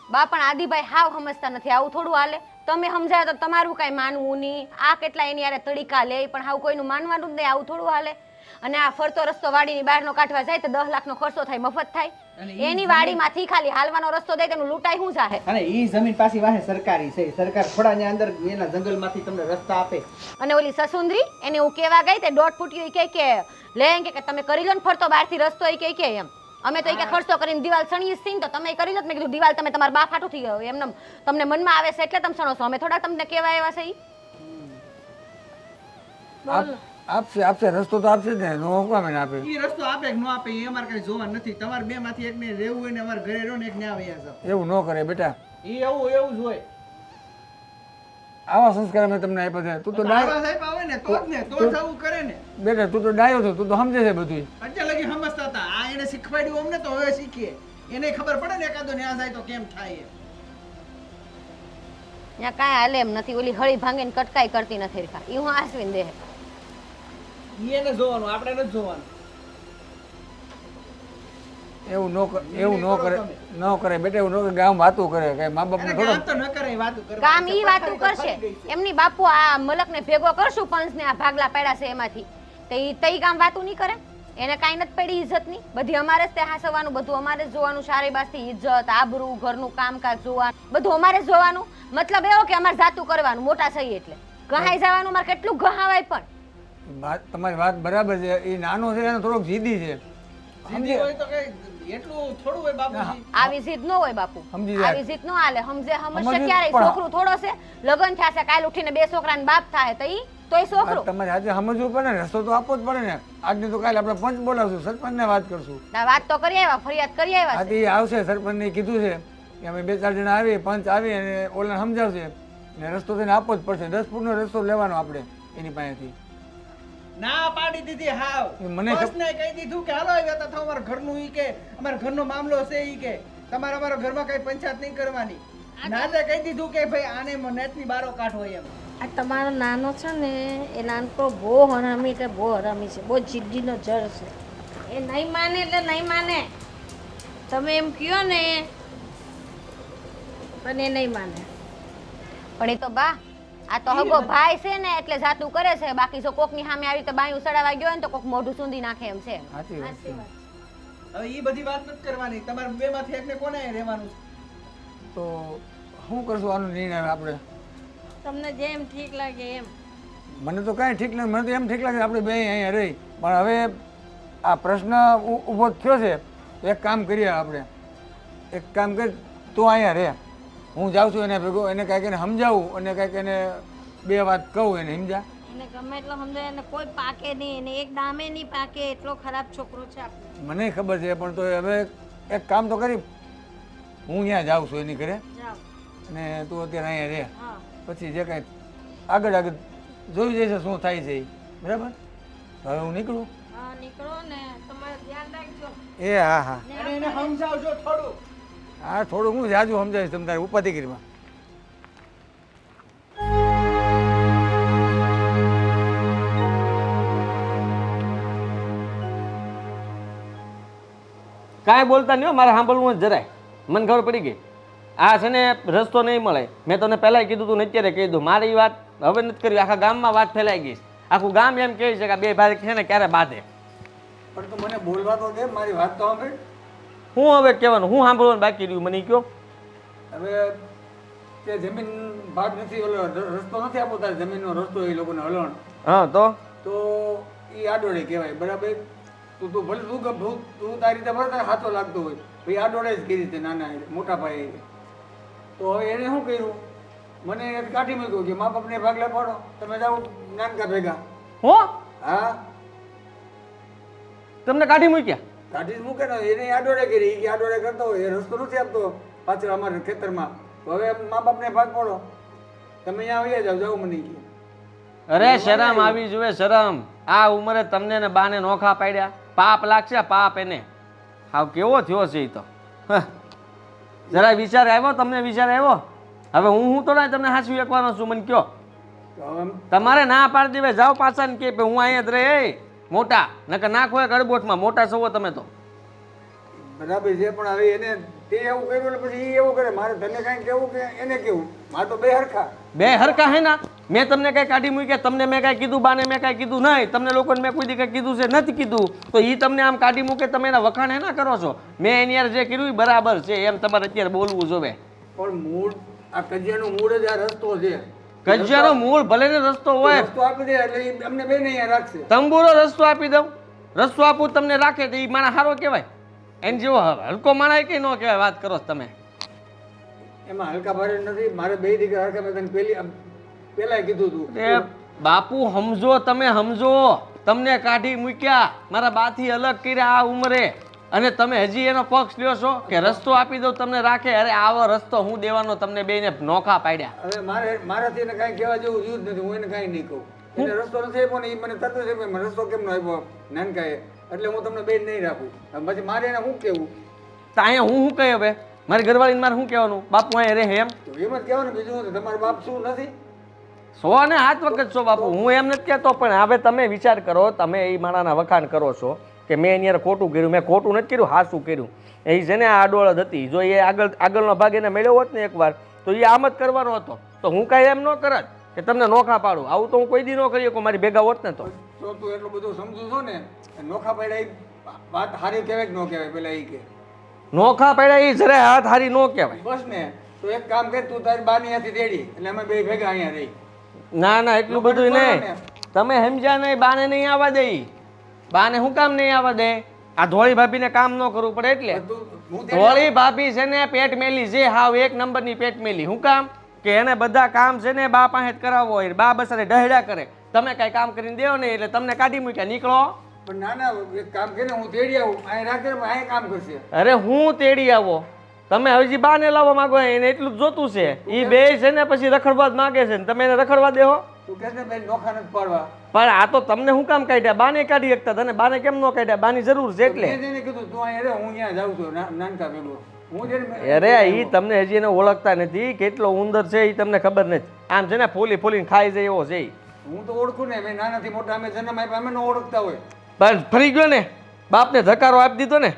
બા પણ આદિભાઈ હાવ સમજતા નથી આવું થોડું હાલે તમે સમજાય તો તમારું કાંઈ માનવું નહીં આ કેટલા એની યારે તડીકા લે પણ હાવ કોઈનું માનવાનું જ નહીં આવું થોડું હાલે અને આ ફરતો રસ્તો વાડીની બહારનો કાઢવા જાય તો 10 લાખનો ખર્ચો થાય મફત થાય એની વાડીમાંથી ખાલી હાલવાનો રસ્તો થાય તેનું લૂંટાઈ શું જાહે અને ઈ જમીન પાછી વાહે સરકારી છે સરકાર થોડા અંદર એના જંગલમાંથી તમને રસ્તા આપે અને ઓલી સસુંદરી એને હું કેવા ગઈ તે દોઢ ફૂટ્યું કે લે કે તમે કરી લો ને ફરતો બહારથી રસ્તો એ કે એમ અમે તો કે ખર્ચો કરીને દિવાલ સણીએ છીએ તો તમે કરી લો મેં કીધું દિવાલ તમે તમારા બા ફાટું થઈ ગયો એમને તમને મનમાં આવે છે એટલે તમે સણો છો અમે થોડા તમને કેવા એવા છે આપશે રસ્તો તો આપશે જ ને નો કામ એને આપે ઈ રસ્તો આપે કે ન આપે એ અમારે કઈ જોવા નથી તમારે બે માંથી એકને રહેવું હોય ને અમારે ઘરે રહો ને એક ને આવે એવું ન કરે બેટા ઈ એવું જ હોય આવા સંસ્કાર મેં તમને આપ્યા છે તું તો ડાયો સાહેબ આવે ને તો જ ને તો જ આવું કરે ને બેટા તું તો ડાયો છો તું તો સમજે છે બધું અત્યાર લગી સમજતા હતા આ એને શીખવાડ્યું અમને તો હવે શીખીએ એને ખબર પડે ને એકાદો ન્યા જાય તો કેમ થાય ત્યાં કાંઈ હાલે એમ નથી ઓલી હળી ભાંગીને કટકાઈ કરતી નથી રેખા ઈ હું આસવીને દે ઈ એને જોવાનું આપણે નથી જોવાનું એવું ન કરે બેટા એવું ન કરે ગામ વાતું કરે કે મા બાપને થોડો કામ તો ન કરે વાતું કરે કામ ઈ વાતું કરશે એમની બાપુ આ મલકને ભેગો કરશું પંચને આ ભાગલા પડ્યા છે એમાંથી તો ઈ તઈ કામ વાતું નહીં કરે એને કાંઈ નથી પડી ઇજ્જતની બધી અમારે જ તે હાસવાનું બધું અમારે જ જોવાનું સારી બાસથી ઇજ્જત આબરૂ ઘરનું કામકાજ જોવાનું બધું અમારે જ જોવાનું મતલબ એવો કે અમારે જાતું કરવાનું મોટા થઈ એટલે ગહાઈ જવાનું મારે કેટલું ગહાવાય પણ તમારી વાત બરાબર છે એ નાનો છે એને થોડોક જીદી છે જિંદગી હોય તો કઈ એટલું થોડું હોય બાપુજી આવી જીદ ન હોય બાપુ સમજી જાય. આવી જીદ ન હાલે સમજે સમજવું સમજશે ક્યારે પણ- છોકરું થોડો છે લગન થયા છે કાલ ઉઠીને 2 છોકરાને બાપ થાય તો ઈ તોય છોકરો તમારે આજે સમજવું પડે ને રસ્તો તો આપવો જ પડે ને આજની તો કાલે આપણે પંચ બોલાવશું સરપંચને વાત કરશું ના વાત તો કરી આવ્યા ફરિયાદ કરી આવ્યા છે આજે એ આવશે સરપંચને કીધું છે કે અમે 2-4 જણા આવી પંચ આવી અને ઓલાને સમજાવશે ને રસ્તો તેને આપવો જ પડશે 10 ફૂટનો રસ્તો લેવાનો આપણે એની પાસેથી ના પાડી દીધી હાવ એ મને ખબર- બસને કહી દીધું કે હાલો આવ્યા તા અમારા ઘરનું ઈ કે અમારા ઘરનો મામલો છે ઈ કે તમારે અમારા ઘરમાં કઈ પંચાયત નહીં કરવાની નાને કહી દીધું કે ભાઈ આને નેટની બારો કાઢો એમ આ તમારો નાનો છે ને એ નાનકો બહુ હરામી એટલે બહુ હરામી છે બહુ જિદ્દીનો જળ છે એ નહીં માને એટલે નહીં માને તમે એમ કહો ને પણ એ નહીં માને પણ એ તો બા આ તો હગો ભાઈ છે ને એટલે જાતું કરે છે બાકી જો કોકની સામે આવી તો બાયું સડાવા ગયો હોય ને તો કોક મોઢું સૂંધી નાખે એમ છે સાચી વાત છે હવે ઈ બધી વાત નથી કરવાની તમારે બે માંથી એકને કોને રહેવાનું છે? તો શું કરશું આનો નિર્ણય આપણે તમને જેમ ઠીક લાગે એમ મને તો કાંઈ ઠીક લાગે મને તો એમ ઠીક લાગે આપણે બે અહીંયા રહી પણ હવે આ પ્રશ્ન ઊભો થયો છે તો એક કામ કરીએ આપણે એક કામ કરી તું અહીંયા રહે હું જાઉં છું એને ભેગો એને કાંઈક એને સમજાવું અને કાંઈક એને 2 વાત કહું એને સમજા એને ગમે એટલો સમજાય એને કોઈ પાકે નહીં એને એક દામે નહીં પાકે એટલો ખરાબ છોકરો છે આપણે મને ખબર છે પણ તો હવે એક કામ તો કરી હું અહીંયા જાઉં છું એની ઘરે જાઓ અને તું અત્યારે અહીંયા રહે હા પછી જે કાંઈ આગળ જોઈ જઈશે શું થાય છે ઈ. બરાબર હવે હું નીકળું હા નીકળો ને તમારે ધ્યાન રાખજો એ હા હા અને એને સમજાવજો થોડું હા થોડું હું જાજુ સમજાવીશ તમે તારે ઉપાધિગીરીમાં કાંઈ બોલતા નહીં હો, મારે સાંભળવું જ જરાય મને ખબર પડી ગઈ આ છે ને રસ્તો નહીં મળે મેં તને પહેલાંય કીધું તું ને અત્યારે કહી દઉં મારી વાત હવે નથી કરી આખા ગામમાં વાત ફેલાઈ ગઈ છે. આખું ગામ એમ કહે છે કે આ 2 ભાઈ છે ને ક્યારે બાંધે પણ તો મને બોલવા તો દે મારી વાત તો સાંભળ હું હવે કહેવાનું હું સાંભળવાનું બાકી રહ્યું મને ઈ કયો હવે તે જમીન ભાગ નથી ઓલો રસ્તો નથી આપો તારે જમીનનો રસ્તો એ લોકોને હલણ હા તો એ આડોડે કહેવાય બરાબર તું તું ભલે તું તારી રીતે ભલે તારે સાચો લાગતો હોય ભાઈ આડોડે જ કરી છે નાના મોટા ભાઈ તો હવે એને શું કર્યું મને કાઢી મૂક્યું કે મા બાપને ભાગલા પાડો તમે જાઓ નાનકા ભેગા હો હા તમને કાઢી મૂક્યા કાઢી જ મૂકે ને એને આડોડે કરી એ આડોડે કરતો હોય એ રસ્તો નથી આપતો પાછળ અમારા ખેતરમાં તો હવે મા બાપને ભાગ પડો તમે અહીંયા આવી જાઓ જાઓ મને કહે અરે શરમ આવી જોઈએ શરમ. આ ઉંમરે તમને ને બાને નોખા પાડ્યા, પાપ લાગશે પાપ એને. હાવ કેવો થયો છે એ તો. હ. જરા વિચાર આવ્યો તમને? વિચાર આવ્યો? હવે હું તો ના તમને હાંસવી એકવાનો છું, મને કયો. તો હવે તમારે ના પાડી દેવે જાઓ પાછા ને કે હું અહીંયા જ રહે મોટા, નકર નાખો એક અડબોટમાં. મોટા છો તમે તો. બરાબર છે પણ હવે એને તે એવું કર્યું એટલે પછી એ એવું કરે મારે તને કાંઈ કેવું કે એને કેવું મારે તો બે હરખા. બે હરખા હે ના? મેં તમને કઈ કાઢી મૂકી? તમને મેં કઈ કીધું? બાને મેં કઈ કીધું નહીં? તમને લોકોને મેં કોઈ દી કઈ કીધું છે? નથી કીધું. તો એ તમને આમ કાઢી મૂકે તમે એના વખાણ હે ના કરો છો? મેં એની યાર જે કર્યું એ બરાબર છે એમ તમારે અત્યારે બોલવું જોવે. પણ મૂળ આ કજિયાનું મૂળ જ આ રસ્તો છે. કજિયાનો મૂળ ભલે ને રસ્તો હોય, રસ્તો આપી દે એટલે ઈ અમને બેને અહીંયા રાખશે. તંબુરો રસ્તો આપી દઉં, રસ્તો આપું તમને રાખે તો એ માણસ સારો કહેવાય? એને જેવો હલકો માણા કઈ ન કહેવાય. વાત કરો છો તમે. એમાં હલકા ભારે નથી મારે બે દીકરા હરખા. મેં તને પેલા કીધું હતું એ બાપુ સમજો, તમે સમજો. તમને કાઢી મૂક્યા, મારા બાથી અલગ કર્યા આ ઉંમરે, અને તમે હજી એનો પક્ષ લ્યો છો કે રસ્તો આપી દઉં તમને રાખે? અરે આવો રસ્તો હું દેવાનો? તમને બેને નોખા પાડ્યા. હવે મારાથી એને કાંઈ કહેવા જેવું રહ્યું જ નથી. હું એને કાંઈ નહીં કહું. એને રસ્તો નથી આપ્યો ને એ મને તરત જ આપ્યો. મને રસ્તો કેમ ન આપ્યો નાનકાએ? એટલે હું તમને બેન નહીં રાખું. હવે પછી મારે એને શું કહેવું? તો અહીંયા હું શું કહે? હવે મારી ઘરવાળીને મારે શું કહેવાનું? બાપુ અહીંયા રહે એમ? તો એમ જ કહેવાનું, બીજું શું? તમારો બાપ શું નથી? 100 ને 7 વખત છો બાપુ. હું એમ નથી કહેતો, પણ હવે તમે વિચાર કરો. તમે એ માણાના વખાણ કરો છો કે મેં એની યાર ખોટું કર્યું. મેં ખોટું નથી કર્યું, હાસું કર્યું. એ છે ને આ આડોળ જ હતી. જો એ આગળનો ભાગ એને મળ્યો હોત ને એકવાર તો એ આમ જ કરવાનો હતો. તો હું કાંઈ એમ ન કરત કે તમને નોખા પાડું. આવું તો હું કોઈ દી ન કરી શકું મારી ભેગા હોત ને તો. તો તું એટલું બધું સમજુ છો ને નોખા પડ્યા એ વાત સારી કહેવાય કે ન કહેવાય? પેલા એ કે નોખા પડ્યા એ જરાય હાથ હારી ન કહેવાય. બસ ને તો એક કામ કર, તું તારી બાની હાથી તેડી એટલે અમે બે ભેગા અહીંયા રહી. ના ના એટલું બધું નહીં. તમે સમજ્યા નહીં? બાને નહીં આવવા દે. બાને શું કામ નહીં આવવા દે? આ ધોળી ભાભીને કામ ન કરવું પડે એટલે. ધોળી ભાભી છે ને પેટ મેલી છે, હાવ 1 નંબરની પેટ મેલી. શું કામ? કે એને બધા કામ છે ને બા પાસે જ કરાવવો હોય. બા બસારે ડહેડા કરે. તમે કઈ કામ કરીને દેવો નહીં એટલે તમને કાઢી મૂક્યા. નીકળો. પણ ના ના એક કામ કરીને હું તેડી આવું અહીંયા રાખે ને અહીંયા કામ કરશે. અરે હું તેડી આવો? તમે હજી બાને લાવવા માંગો? એને એટલું જ જોતું છે. એ બે છે ને પછી રખડવા જ માંગે છે ને તમે એને રખડવા દેહો? તું કહે ને બેન નોખા નથી પાડવા. પણ આ તો તમને શું કામ કાઢ્યા? બાને કાઢી શકતા તને? બાને કેમ ન કાઢ્યા? બાની જરૂર છે એટલે. મેં જેને કીધું તું અહીંયા રહે, હું અહીંયા જાઉં છું નાનકા ભેગો. હું જેને અરે ઈ તમને હજી એને ઓળખતા નથી. કેટલો ઉંદર છે એ તમને ખબર નથી. આમ છે ને ફોલી ફોલીને ખાઈ જાય એવો છે. હું તો ઓળખું ને. મેં નાનાથી મોટા અમે જન્મ આપ્યા અમે ન ઓળખતા હોય. પણ ફરી ગયો ને, બાપને ધકારો આપી દીધો ને.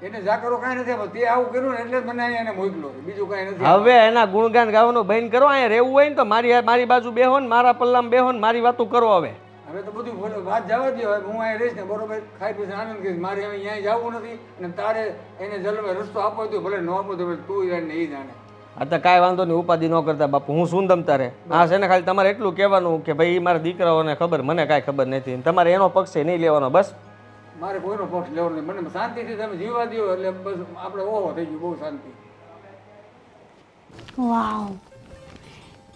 એને જાકરો કાંઈ નથી આપ્યો. તે આવું કર્યું ને એટલે જ મને અહીંયા એને મોકલો. બીજું કાંઈ નથી. હવે એના ગુણગાન ગાવાનું બંધ કરો. અહીંયા રહેવું હોય ને તો મારી બાજુ બેહો ને, મારા પલ્લામાં બેહો ને, મારી વાતો કરો. હવે તો બધું વાત જવા દો. હવે હું અહીંયા રહીશ ને બરોબર ખાઈ પીને આનંદ કરીશ. મારે હવે અહીંયા જવું નથી અને તારે એને જલમે રસ્તો આપવો તો ભલે ન આપો તો તું જાણે એ જાણે. આ તો કાંઈ વાંધો નહીં, ઉપાધિ ન કરતા બાપુ. હું શું તમ તારે? આ છે ને ખાલી તમારે એટલું કહેવાનું કે ભાઈ મારા દીકરાઓને ખબર, મને કાંઈ ખબર નથી. તમારે એનો પક્ષ છે નહીં લેવાનો. બસ મારે કોઈનો પક્ષ લેવો નહીં. મને શાંતિથી તમે જીવવા દો એટલે બસ આપણે ઓહો થઈ ગયું. બહુ શાંતિ. વાવ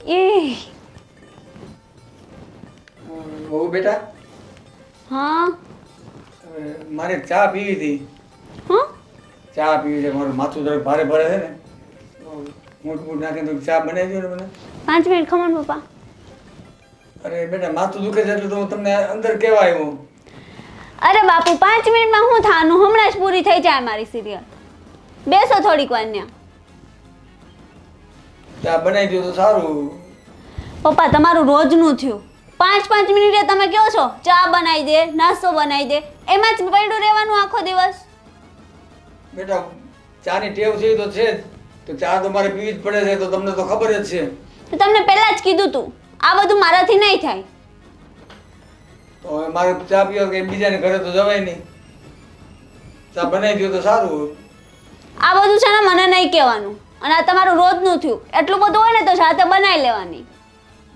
એ બહુ બેટા હા મારે ચા પીવી હતી. હા ચા પીવી છે. મારું માથું જરાક ભારે ભરે છે ને. મૂઠ મૂઠ નાખીને તો ચા બનાવી દો ને મને. 5 મિનિટ ખમણ પપ્પા. અરે બેટા માથું દુખે છે એટલે તો હું તમને અંદર કહેવા આવ્યો. અરે બાપુ 5 મિનિટમાં શું થવાનું? હમણાં જ પૂરી થઈ જાય મારી સિરિયલ. બેસો થોડીક વાર ત્યાં. ચા બનાવી દો તો સારું. પપ્પા તમારું રોજનું થયું. 5 મિનિટે તમે કહો છો ચા બનાવી દે, નાસ્તો બનાવી દે, એમાં જ પડ્યું રહેવાનું આખો દિવસ. બેટા ચાની ટેવ છે એ તો છે જ. તો ચા તો મારે પીવી જ પડે છે. તો તમને તો ખબર જ છે. તો તમને પહેલા જ કીધું તું આ બધું મારાથી નહીં થાય. તો હવે મારે ચા પીવા કે બીજાને ઘરે તો જવાય નહીં. ચા બનાવી દો તો સારું. આ બધું છે ને મને નહીં કહેવાનું. અને આ તમારું રોજનું થયું. એટલું બધું હોય ને તો જાતે બનાવી લેવાની.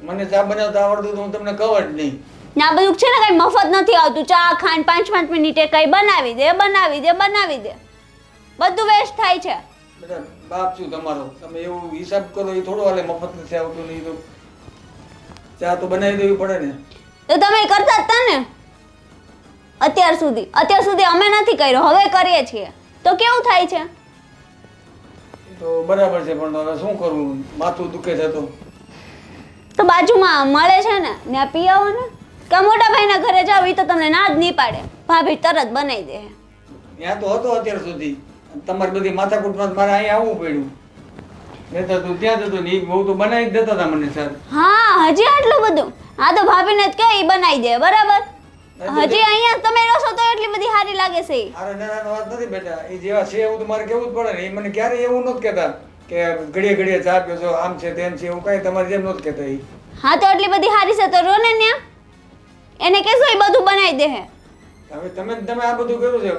મને ચા બનાવતા આવડતું તો હું તમને કહું જ નહીં. ને આ બધું છે ને કઈ મફત નથી આવતું. ચા ખાંડ 5 મિનિટે કઈ બનાવી દે બનાવી દે બનાવી દે. બધું વેસ્ટ થાય છે. બેટા બાપ છું તમારો. તમે એવું હિસાબ કરો એ થોડું હાલે. મફત નથી આવતું નહીં તો ચા તો બનાવી દેવી પડે ને. તો તમે કરતા જ હતા ને. અત્યાર સુધી અમે નથી કર્યો, હવે કરીએ છીએ તો કેવું થાય છે? તો બરાબર છે, પણ હવે શું કરવું, માથું દુખે છે તો બાજુમાં મળે છે ને ત્યાં પી આવો ને, કે મોટા ભાઈના ઘરે જાવ એ તો તમને ના જ નહીં પાડે, ભાભી તરત બનાવી દે. ત્યાં તો હતો અત્યાર સુધી, તમારી બધી માથાકૂટમાં મારે અહીંયા આવવું પડ્યું. નહીં તો તું ત્યાં જતો ને એ બહુ તો બનાવી જ દેતા હતા મને સર. હા હજી આટલું બધું? હા તો ભાભીને જ કહે ઈ બનાવી દે, બરાબર? હજી અહીંયા તમે રહો છો તો એટલી બધી સારી લાગે છે ઈ. અરે ના ના વાત નથી બેટા, એ જેવા છે એવું તો મારે કેવું જ પડે ને. એ મને ક્યારેય એવું નહોતું કહેતા કે ઘડીએ ઘડીએ ચા પીઓ છો, આમ છે તેમ છે, એવું કઈ તમારે જેમ નહોતું કહેતા. એ હા તો એટલી બધી સારી છે તો રો ને ન્યા, એને કહેશો એ બધું બનાવી દે. હવે તમે આ બધું કર્યું છે,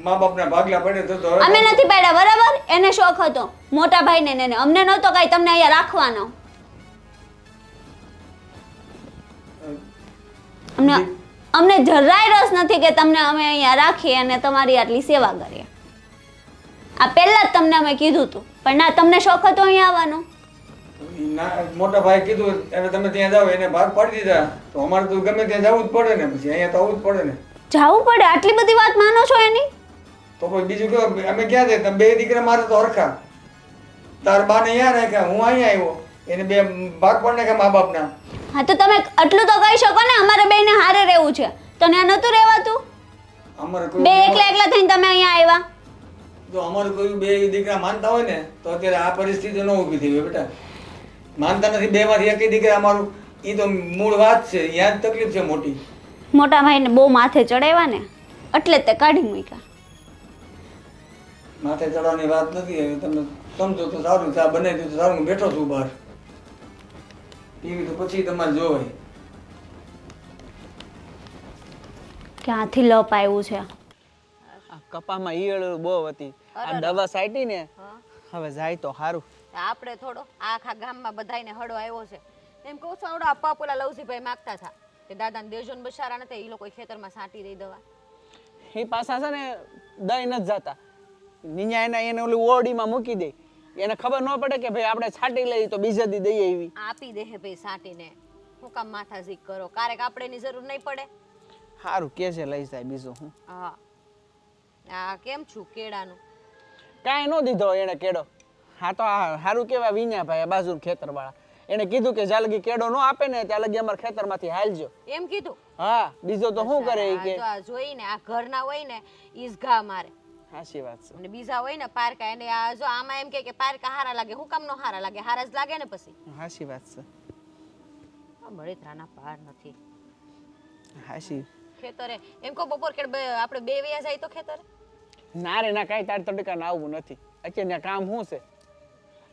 મા બાપના ભાગલા પડે તો અમે નથી પાડ્યા, બરાબર? એને શોખ હતો મોટા ભાઈને ને એને, અમને નહોતો કાંઈ તમને અહીંયા રાખવાનો. અમને જરાય રસ નથી કે તમને અમે અહીંયા રાખીએ અને તમારી આટલી સેવા કરીએ. આ પહેલા જ તમને અમે કીધું હતું, પણ ના, તમને શોખ હતો અહીંયા આવવાનો. મોટા ભાઈ કીધું એટલે તમે ત્યાં જાઓ, એને ભાગ પાડી દીધા તો અમારે તો ગમે ત્યાં જવું જ પડે ને, પછી અહીંયા તો આવવું જ પડે ને. જવું પડે? આટલી બધી વાત માનો છો એની? તો પછી બીજું કેવું, અમે ક્યાં જઈએ? તમે બે દીકરા મારે તો હરખા, તાર બાને અહીંયા રાખ્યા, હું અહીંયા આવ્યો, એને બે ભાગ પાડી નાખ્યા મા બાપના. હા તો તમે આટલું તો કહી શકો ને, અમારે બેયને હારે રહેવું છે તો ત્યાં નહોતું રહેવાતું? અમારે બે એકલા એકલા થઈને તમે અહીંયા આવ્યા. જો અમારું કોઈ બે દીકરા માનતા હોય ને તો અત્યારે આ પરિસ્થિતિ ન ઊભી થઈ હોય બેટા. માનતા નથી, બે માંથી એક દીકરા અમારું, એ તો મૂળ વાત છે, ત્યાં જ તકલીફ છે મોટી. મોટા ભાઈને બહુ માથે ચડાવ્યા ને એટલે જ તે કાઢી મૂક્યા. માથે ચડવાની વાત નથી, હવે તમે સમજો તો સારું, ચા બનાવી દઉં તો સારું. હું બેઠો છું બહાર, ટીવી તો પછી તમારે જોવાય. ક્યાંથી લપ આવ્યું છે? આ કપામાં ઈયળ બહુ હતી, આ દવા સાઈટી ને હવે જાય તો સારું. આપણે થોડો આખા ગામમાં બધાયને હળો આવ્યો છે એમ કહું છું. આવડા અપ્પા પેલા લવજીભાઈ માગતા હતા કે દાદાને દેજો ને બશારા નથી, એ લોકો ખેતરમાં સાંટી દઈ દવા. એ પાછા છે ને દઈ નથી જતા, નિયા એને ઓલી ઓરડીમાં મૂકી દે, એને ખબર ન પડે કે ભાઈ આપણે છાંટી લઈએ તો બીજા દી દઈએ એવી. આપી દે હે ભાઈ સાંટીને, હું કામ માથા ઝીક કરો? ક્યારેક આપણે એની જરૂર નહીં પડે. સારું કે છે લઈ જાય, બીજું હું. હા આ કેમ છું કેળાનું? કાંઈ ન દીધો એને કેળો. હા તો આ સારું કેવા વિન્યા ભાઈ આ બાજુ ખેતર વાળા, એને કીધું કે જ્યાં લગી કેળો ન આપે ને ત્યાં લગી અમારા ખેતરમાંથી હાલજો. એમ કીધું? હા, બીજો તો શું કરે ઈ કે. જો આ જોઈને આ ઘરના હોય ને ઈસ ઘા મારે. સાચી વાત છે. અને બીજા હોય ને પારકા, એને આ જો આમાં એમ કે પારકા હારા લાગે, હું કામ નો હારા લાગે? હારા જ લાગે ને પછી. સાચી વાત છે. આ બળેતરાના પાર નથી. હાચી. ખેતરે એમ કહો બપોર કે આપણે બે વયા જાય તો ખેતરે? ના રે ના, કાંઈ તાર તડકા આવવું નથી. અત્યારે કામ શું છે?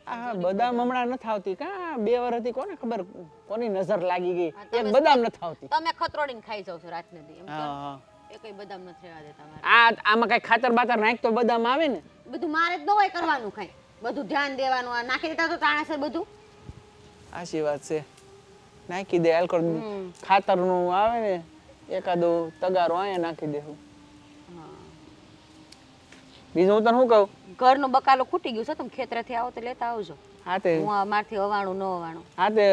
આ બદામ હમણાં નથી આવતી, કા 2 વર્ષથી કોને ખબર કોની નજર લાગી ગઈ, એક બદામ નથી આવતી. તમે ખતરોડીને ખાઈ જાવ છો રાતને દી એમ. હા, એ કઈ બદામ નથી રહેવા દેતા મારે. આમાં કઈ ખાતર બાતર નાખ તો બદામ આવે ને. બધું મારે જ ન હોય કરવાનું, કઈ બધું ધ્યાન દેવાનું. આ નાખી દેતા તો તાણા છે બધું. સાચી વાત છે, નાખી દે આલકોર ખાતર નું આવે ને, એકાદો તગારો અહીંયા નાખી દેવું. બીજું હું તને શું કહું, ઘરનો બકાલો ખૂટી ગયું છે, તમે ખેતરેથી આવો તો લેતા આવજો. હા તે હું મારથી હવાણું ન હવાણું. હા તે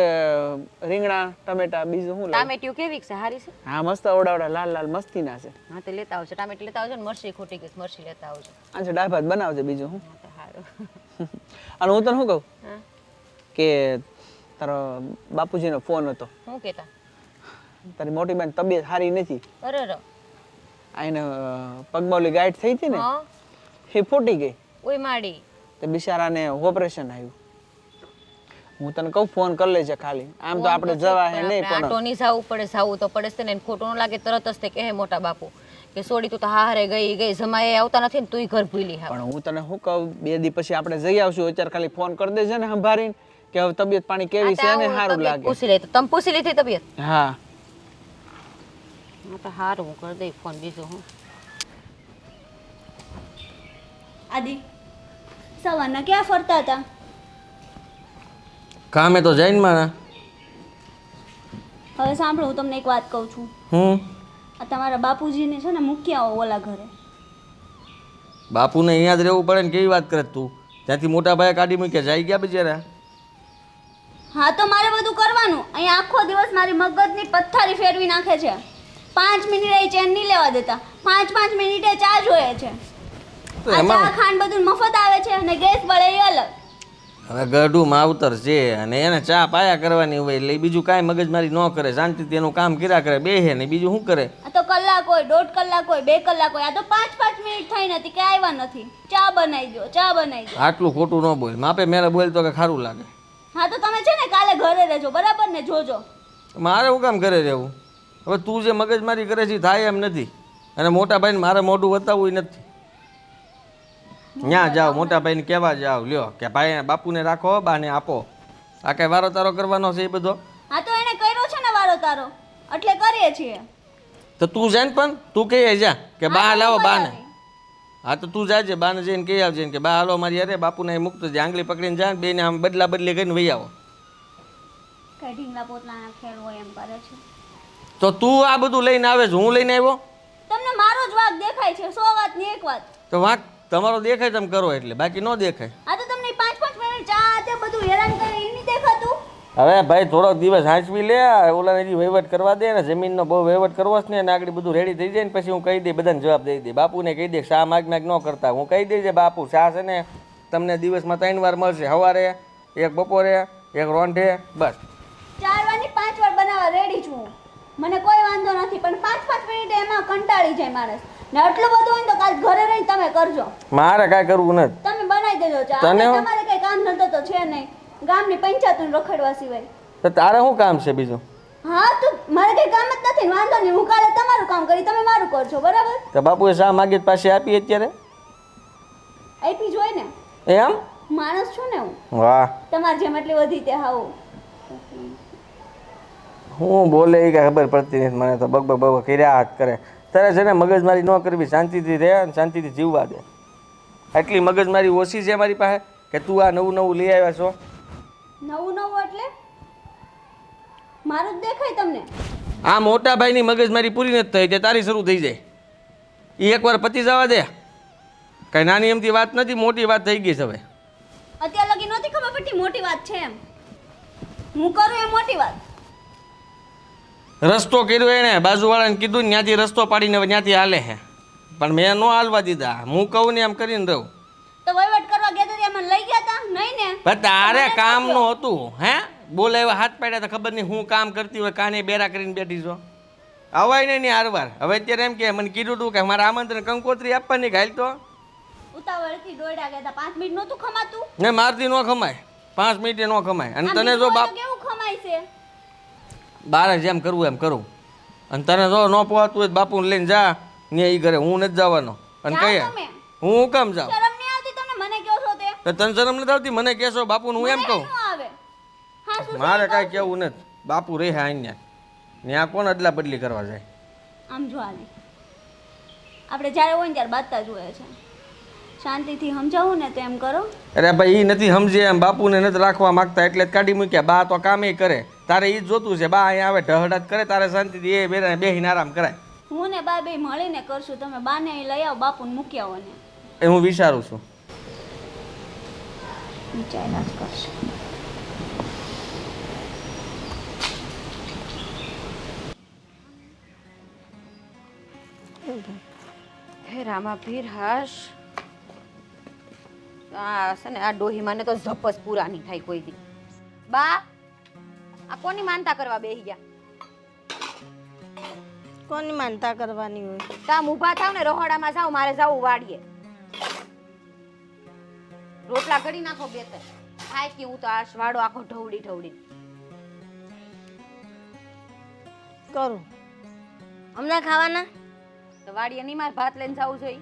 રીંગણા ટમેટા બીજું શું લાવ? ટામેટિયું કેવી છે? સારી છે? હા મસ્ત, ઓડા લાલ લાલ મસ્તી ના છે. હા તો લેતા આવજો, ટામેટી લેતા આવજો ને મરચી ખૂટી ગઈ મરચી લેતા આવજો. આજે દાળ ભાત બનાવજે, બીજું શું. સારું. અને હું તને શું કહું હા કે તારો બાપુજીનો ફોન હતો. શું કહેતા? તારી મોટી બેન તબિયત સારી નથી. અરે ર આ એને પગમાં ઓલી ગાંઠ થઈ હતી ને, હા એ ફૂટી ગઈ. ઓય માડી, તે બિચારાને ઓપરેશન આવ્યું. હું તને કહું ફોન કરી લેજે ખાલી, આમ તો આપણે જવા હે નહીં, પણ આટો નહીં જાવું પડે, જાવું તો પડે છે ને. ખોટું ન લાગે તરત જ તે કહે મોટા બાપુ કે સોડી તું તો હારે ગઈ જમાએ આવતા નથી ને તુંય ઘર ભૂલી હા. પણ હું તને શું કહું, 2 દી પછી આપણે જઈ આવશું. અત્યારે ખાલી ફોન કરી દેજે ને સંભાળીને કે હવે તબિયત પાણી કેવી છે ને સારું લાગે. પૂછી લે તો તમે પૂછી લીધી તબિયત? હા તો સારું, હું કરી દઈ ફોન. બીજું હું આદિ સવારના ક્યાં ફરતા હતા? કામે તો જઈને મારા. હવે સાંભળો, હું તમને એક વાત કહું છું. આ તમારા બાપુજીને છે ને મૂકી આવો ઓલા ઘરે. બાપુને અહીંયા જ રહેવું પડે ને, કેવી વાત કરે તું? ત્યાંથી મોટા ભાઈ કાઢી મૂક્યા, જાય ગયા બિચારા. હા તો મારે બધું કરવાનું. અહીંયા આખો દિવસ મારી મગજની પથ્થારી ફેરવી નાખે છે. 5 મિનિટે ચેન નહીં લેવા દેતા. 5 મિનિટે ચા જોઈએ છે. તો આ એમાં ચા ખાંડ બધું મફત આવે છે અને ગેસ બળે એ અલગ. હવે ગઢું માવતર છે અને એને ચા પાયા કરવાની હોય એટલે ઈ બીજું કાંઈ મગજમારી ન કરે, શાંતિથી એનું કામ કર્યા કરે, બેહે ને બીજું શું કરે? આ તો કલાક હોય, 1.5 કલાક હોય, 2 કલાક હોય. આ તો 5 મિનિટ થઈ નથી કે આવ્યા નથી. ચા બનાવી દો, ચા બનાવી દો. આટલું ખોટું ન બોલ, માપે મેરે બોલ તો કે સારું લાગે. હા તો તમે છે ને કાલે ઘરે રહેજો, બરાબર ને? જોજો. મારે શું કામ ઘરે રહેવું? હવે તું જે મગજમારી કરે છે ઈ થાય એમ નથી, અને મોટા ભાઈને મારે મોઢું બતાવવું નથી. ત્યાં જાઓ મોટા ભાઈને કહેવા જાઓ, લ્યો કે ભાઈ બાપુને રાખો, બાને આપો. આ કઈ વારો તારો કરવાનો છે એ બધો? હા તો એને કર્યો છે ને વારો તારો, એટલે કરીએ છીએ. તો તું જાય ને, પણ તું કહી જા કે બા હા, લાવો હું બાને. બોલાવી. હા તો તું જાજે, બાને જઈને કહી આવજે ને કે બા હાલો મારી અરે બાપુને અહીં મૂકતો જાય, આંગળી પકડીને જાય ને બેને આમ બદલા બદલી કરીને વહી આવો. કઈ ઢીંગલા પોતલાના ખેલ હોય એમ કરે છે. તો તું આ બધું લઈને આવે છે, હું લઈને આવ્યો? તમને મારો જ વાંક દેખાય છે, 100 વાતની એક વાત. તો વાંક તમારો દેખાય તમે કરો એટલે, બાકી ન દેખાય. આ તો તમને 5 મિનિટ ચા તે બધું હેરાન કરે એ નહીં દેખાતું. હવે ભાઈ થોડોક દિવસ હાંચવી લે, ઓલાને હજી વહીવટ કરવા દે ને, જમીનનો બહુ વહીવટ કરવો છે ને, આગળ બધું રેડી થઈ જાય ને પછી હું કહી દઈ, બધાને જવાબ દઈ દે. બાપુને કહી દે શા માગ ન કરતા, હું કહી દઈ છે બાપુ શા છે ને તમને દિવસમાં 3 વાર મળશે, સવારે, એક બપોરે, એક રોંઢે, બસ. 4 વારની 5 વાર બનાવવા રેડી છું હું. મને કોઈ વાંધો નથી, પણ 5 મિનિટ એમાં કંટાળી જાય માણસ. ને આટલું બધું હોય ને તો કાલ ઘરે રહીને તમે કરજો. મારે કાંઈ કરવું નથી. તમે બનાવી દેજો ચા. તને અને હું- તમારે કઈ કામ ધંધો તો છે નહીં, ગામની પંચાયતનું રખડવા સિવાય. તો તારે શું કામ છે બીજું? હા તો મારે કઈ કામ જ નથી ને, વાંધો નહીં. હું કાલે તમારું કામ કરી, તમે મારું કરજો, બરાબર? તો બાપુએ શા માગી પાસે આપી અત્યારે? આપી જોઈ ને, એમ? માણસ છું ને હું. વાહ, તમારે જેમ એટલી વધી તે હાવ. હું બોલે એ કાંઈ ખબર પડતી નથી મને તો, બગ બગ બગ કર્યા હાથ કરે. તારે છે ને મગજમારી ન કરવી, શાંતિથી રહે અને શાંતિથી જીવવા દે. આટલી મગજમારી ઓછી છે મારી પાસે કે તું આ નવું નવું લઈ આવ્યા છો? નવું એટલે મારું જ દેખાય તમને? આ મોટા ભાઈની મગજમારી પૂરી નથી થઈ તે તારી શરૂ થઈ જાય. એ એકવાર પતી જવા દે, કઈ નાની એમથી વાત નથી, મોટી વાત થઈ ગઈ છે હવે. અત્યાર લગી નહોતી ખબર પડતી મોટી વાત છે એમ. હું કરું એ મોટી વાત. રસ્તો કર્યો એને, બાજુવાળાને કીધું ને ત્યાંથી રસ્તો પાડીને હવે ત્યાંથી હાલે છે, પણ મેં ન હાલવા દીધા. હું કહું ને એમ કરીને રહું. તો વહીવટ કરવા ગયા હતા મને લઈ ગયા હતા નહીં ને? પણ તારે કામનું હતું હે? બોલાવ્યા હાથ પાડ્યા તો ખબર નહીં હું કામ કરતી હોય, કાને બેરા કરીને બેઠી છો. અવાય નહીં ની હારવાર. હવે અત્યારે એમ કે મને કીધું હતું કે મારા આમંત્રણ કંકોત્રી આપવાની, ઘાલ તો ઉતાવળથી દોડ્યા ગયા હતા. 5 મિનિટ નહોતું ખમાતું? ને મારથી ન ખમાય, 5 મિનિટે ન ખમાય. અને તને જો બાપ કેવું ખમાય છે? બારે જેમ કરવું એમ કરું, અને તને જો ન પોહાતું હોય બાપુને લઈને જા ને એ ઘરે, હું નથી જવાનો. અને જાઓ કહીએ તમે. હું કેમ જાઉં? શરમ નહીં આવતી તમને? મને કહો છો તે? તો તને શરમ નથી આવતી? મને કહેશો બાપુને હું એમ મને કહું? શું આવે? હા શું મારે કાંઈ કેવું નથી. બાપુ રહે અહીંયા, ત્યાં કોણ અદલા બદલી કરવા જાય? આમ જો આને આપણે જ્યારે હોય ને ત્યારે બાતતા જ હોય છે. શાંતિથી સમજાવું ને તો એમ કરો. અરે ભાઈ એ નથી સમજે એમ, બાપુને નથી રાખવા માંગતા એટલે જ કાઢી મૂક્યા. બા તો કામે કરે, તારે એ જ જોતું છે. બા અહીંયા આવે ઢહડાટ કરે, તારે શાંતિથી એ બેને બેહીને આરામ કરાય. હું ને બા બે મળીને કરશું. તમે બાને અહીં લઈ આવો, બાપુને મૂકી આવો ને. એ હું વિચારું છું. વિચાર્યા જ કરશે. હે રામા ભીર હાશ. આ છે ને આ ડોહી મને તો ઝપસ પૂરા નહીં થાય કોઈ દી. બા આ કોની માનતા કરવા બેહી ગયા? કોની માનતા કરવાની હોય? કામ ઊભા થાવ ને, રહોડામાં જાવ, મારે જાવું વાડીએ. રોટલા ઘડી નાખો બે ત્રણ. થાય કે હું તો આ વાડો આખો ઢવડી ઢવડી. કરું હમણાં ખાવાના? તો વાડીએ નહીં મારે ભાત લઈને જવું જોઈએ.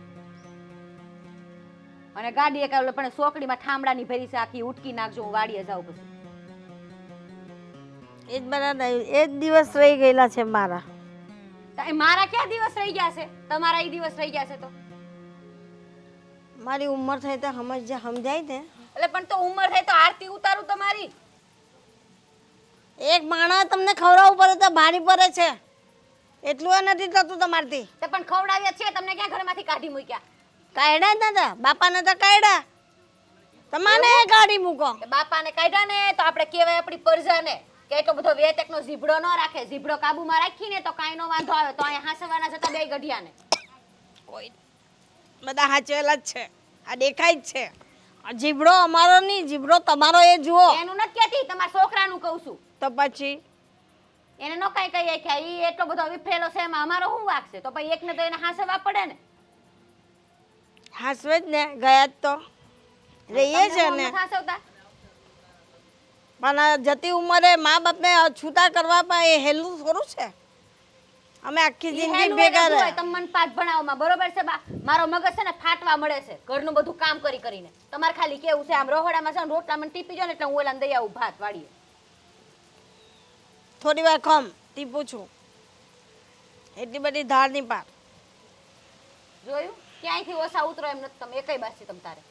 અને ગાડી એક પણ સોકડીમાં ઠામડાની ભરી છે આખી, ઉટકી નાખજો, હું વાડીએ જાઉં પછી. એ જ બરાબર, એ જ દિવસ રહી ગયેલા છે મારા. મારા ક્યાં દિવસ રહી ગયા છે? તમારા એ દિવસ રહી ગયા છે તો? મારી ઉંમર થઈ તો સમજાય ને. એટલે પણ તો ઉંમર થાય તો આરતી ઉતારું તમારી. એક માણસ તમને ખવડાવવું પડે તો ભારી પડે છે, એટલું એ નથી થતું તમારથી. તે પણ ખવડાવ્યા છે તમને, ક્યાં ઘરમાંથી કાઢી મૂક્યા? કાઢ્યા જ નતા, બાપાને તો કાઢ્યા, તમારે કાઢી મૂકો. બાપાને કાઢ્યા ને તો આપણે કહેવાય આપણી પરજાને. કે એટલો બધો વેતેકનો ઝીબડો ન રાખે. ઝીબડો કાબુમાં રાખીને તો કાંઈ નો વાંધો આવે. તો અહીંયા હાંસવાના જતા બે ગઢિયાને. કોઈ બધા હાચવેલા જ છે, આ દેખાય જ છે. આ જીબડો અમારો નહીં, જીબડો તમારો એ જુઓ. એનું નથી કહેતી, તમારા છોકરાનું કહું છું. તો પછી એને નો કાંઈ કહીએ કે ઈ એટલો બધો વિફરેલો છે, એમાં અમારો શું વાંક છે? તો પછી એકને તો એને હાંસવા પડે ને. હાસવે જ ને, ગયા જ તો રહીએ છે તમને ને. નથી હાંસવતા? પણ આ જતી ઉંમરે મા બાપને છૂટા કરવા પણ એ હેલું થોડું છે. અમે આખી ઈ જિંદગી હેલું ભેગા એને શું હોય? રહ્યા. તમે મને પાઠ ભણાવવામાં બરોબર છે બા? મારો મગજ છે ને ફાટવા મળે છે ઘરનું બધું કામ કરી કરીને. તમારે ખાલી કેવું છે આમ રહોડામાં છે ને રોટલા મને ટીપી જો ને એટલે હું ઓલાને દઈ આવું ભાત વાળીએ. થોડી વાર ખમ ટીપું છું, એટલી બધી ધાર નહીં પાર. જોયું? ક્યાંયથી ઓછા ઉતરો એમ નથી તમે એકઈ બાસી તમ તારે.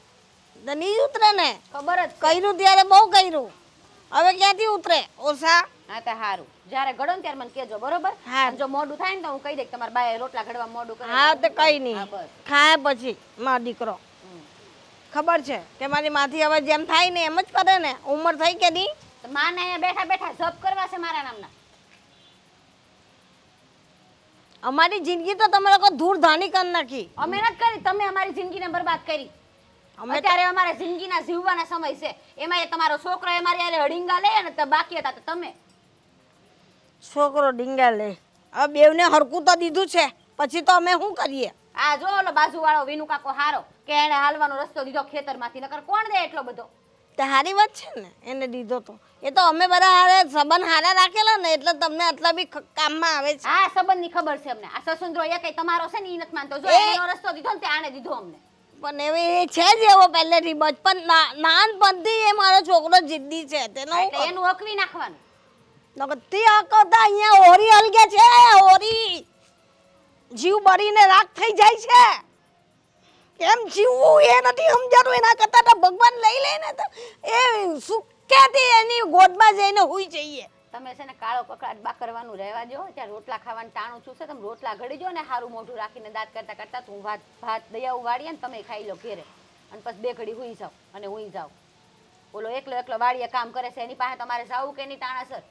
તો નહીં ઉતરે ને. ખબર જ છે. કર્યું ત્યારે બહુ કર્યું, હવે ક્યાંથી ઉતરે ઓછા. હા તો હારું. જ્યારે ઘડો ને ત્યારે મને કહેજો બરોબર? હા. અને જો મોડું થાય ને તો હું કહી દે કે તમારા બાએ રોટલા ઘડવા મોડું કરે. હા તો કઈ હા, નહીં, બસ. ખાય પછી મારો દીકરો. ખબર છે કે મારી માથી હવે જેમ થાય ને એમ જ કરે ને. ઉંમર થઈ કે નહીં. તો માને અહીંયા બેઠા બેઠા જપ કરવા છે મારા નામના. અમારી જિંદગી તો તમે લોકો ધૂળ ધાની કરી નાખી. અમે નથી કરી, તમે અમારી જિંદગીને બરબાદ કરી. અમે તો- અત્યારે અમારે જિંદગીના જીવવાના સમય છે. એમાં એ તમારો છોકરો એ મારી હારે હડિંગા લે ને તો બાકી હતા તો તમે. છોકરો ડીંગા લે. હવે બેવને હરકું તો દીધું છે, પછી તો અમે શું કરીએ? આ જો ઓલો બાજુવાળો વિનુ કાકો હારો કે એને હાલવાનો રસ્તો દીધો ખેતરમાંથી. નકર કોણ દે એટલો બધો? તે હારી વાત છે ને, એને દીધો તો. એ તો અમે બધા હારે સંબંધ હારા રાખેલા ને એટલે તમને આટલા બી કામમાં આવે છે. આ સંબંધની ખબર છે અમને. આ સસુંદરો એકય તમારો છે ને ઈ નથી માનતો. જો એ- એનો રસ્તો દીધો ને તે આને દીધો અમને. પણ એવી એ છે જ એવો પહેલેથી બચપન નાનપણથી એ મારો છોકરો જિદ્દી છે. તેનો હું એટલે એનું હકવી નાખવાનું. નકતી હકવતા અહીંયા ઓરી હલગે છે. ઓરી જીવ બળીને રાખ થઈ જાય છે. કેમ જીવવું એ નથી સમજાતું. એના કરતા તો ભગવાન લઈ લે ને તો એ સુખેથી એની ગોદમાં જઈને હુઈ જઈએ. તમે છે ને કાળો કકડાટ બા કરવાનું રહેવા દો. ત્યાં રોટલા ખાવાનું ટાણું છું છે. તમે રોટલા ઘડી જો ને સારું મોઢું રાખીને દાંત કરતા કરતા તો હું ભાત દયાવું વાળીએ ને તમે ખાઈ લો ઘેરે. અને પછી બે ઘડી હુઈ જાવ અને હુઈ જાવ. ઓલો એકલો એકલો વાળીએ કામ કરે છે એની પાસે તમારે જાવું કે નહીં તાણાસર?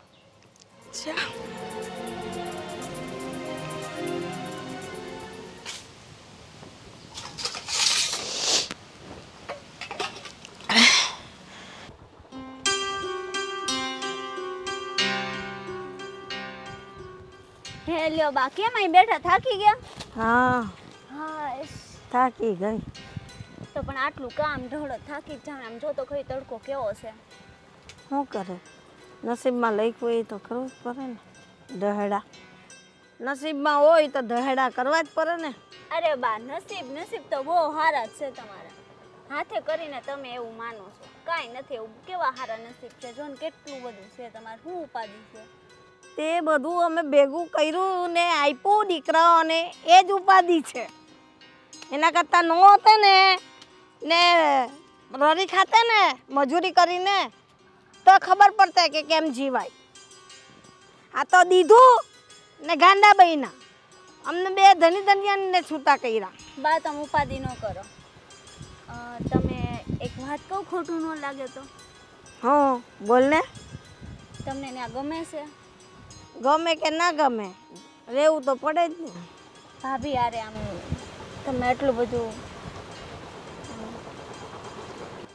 હે લ્યો બા, કેમ અહીં બેઠા થાકી ગયા? હા હા થાકી ગઈ. તો પણ આટલું કામ ઢળો થાકી જ જાણે. આમ જો તો ખરી તડકો કેવો છે. શું કરે? નસીબમાં લખ્યું હોય તો કરવું જ પડે ને. દહેડા નસીબમાં હોય તો દહેડા કરવા જ પડે ને. અરે બા, નસીબ તો બહુ સારા જ છે તમારા. હાથે કરીને તમે એવું માનો છો. કાંઈ નથી એવું. કેવા સારા નસીબ છે. જો ને કેટલું બધું છે તમારે. શું ઉપાધિ છે? તે બધું અમે ભેગું કર્યું ને આપ્યું દીકરાઓને, એ જ ઉપાધિ છે. એના કરતાં ન હોતે ને રરી ખાતે ને મજૂરી કરીને તો ખબર પડતે કે કેમ જીવાય. આ તો દીધું ને ગાંડા બહીના અમને બે ધની ધનિયાને છૂટા કર્યા. બા તમે ઉપાધિ ન કરો. તમે એક વાત કહું, ખોટું ન લાગે તો? હા બોલ ને. તમને ત્યાં ગમે છે? ગમે કે ના ગમે રહેવું તો પડે જ ને. ભાભી યારે આમ તમે એટલું બધું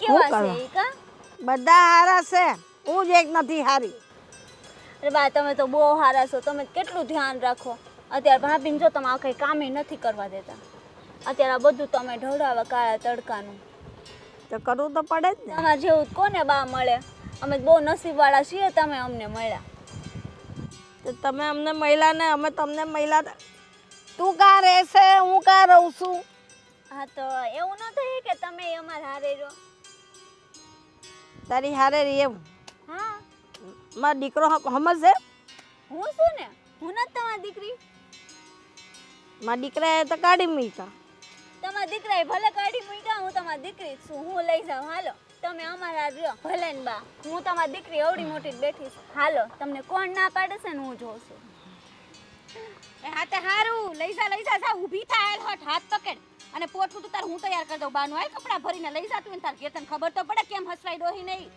કેવા છે કરવા? ઈ કા? બધા હારા છે, હું જ એક નથી હારી. અરે બા તમે તો બહુ સારા છો. તમે કેટલું ધ્યાન રાખો. અત્યારે ભાભીને જો તમે આ કંઈ કામે નથી કરવા દેતા. અત્યારે આ બધું તમે ઢળાવા કાળા તડકાનું. તો કરવું તો પડે જ ને. તમારે જેવું કોને બા મળે? અમે બહુ નસીબવાળા છીએ, તમે અમને મળ્યા. તો તમે અમને મળ્યા ને અમે તમને મળ્યા. તું કાં રહેશે, હું કાં રહું છું? હા તો એવું ન થાય કે તમે અમારા હારે રહો? તારી હારે રહી એમ હા, મારો દીકરો સમજશે? હું શું ને, હું નથી તમારી દીકરી. મારા દીકરાએ તો કાઢી મૂક્યા. તમારા દીકરાએ ભલે કાઢી મૂક્યા, હું તમારી દીકરી જ છું. હું લઈ જાઉં. હાલો તમે અમારા રહ્યો. ભલે ને બા, હું તમારી દીકરી અવડી મોટી જ બેઠી છું. હાલો, તમને કોણ ના પાડે છે ને હું જોઉં છું. હા તે હારું લઈ જા જા ઊભી થા. હટ હાથ પકડ અને પોટલું તો તાર હું તૈયાર કરી દઉં. બાનું હાલ કપડાં ભરીને લઈ જા તું. તાર ઘેર તને ખબર તો પડે કેમ હસવાઈ ડોહી નહીં.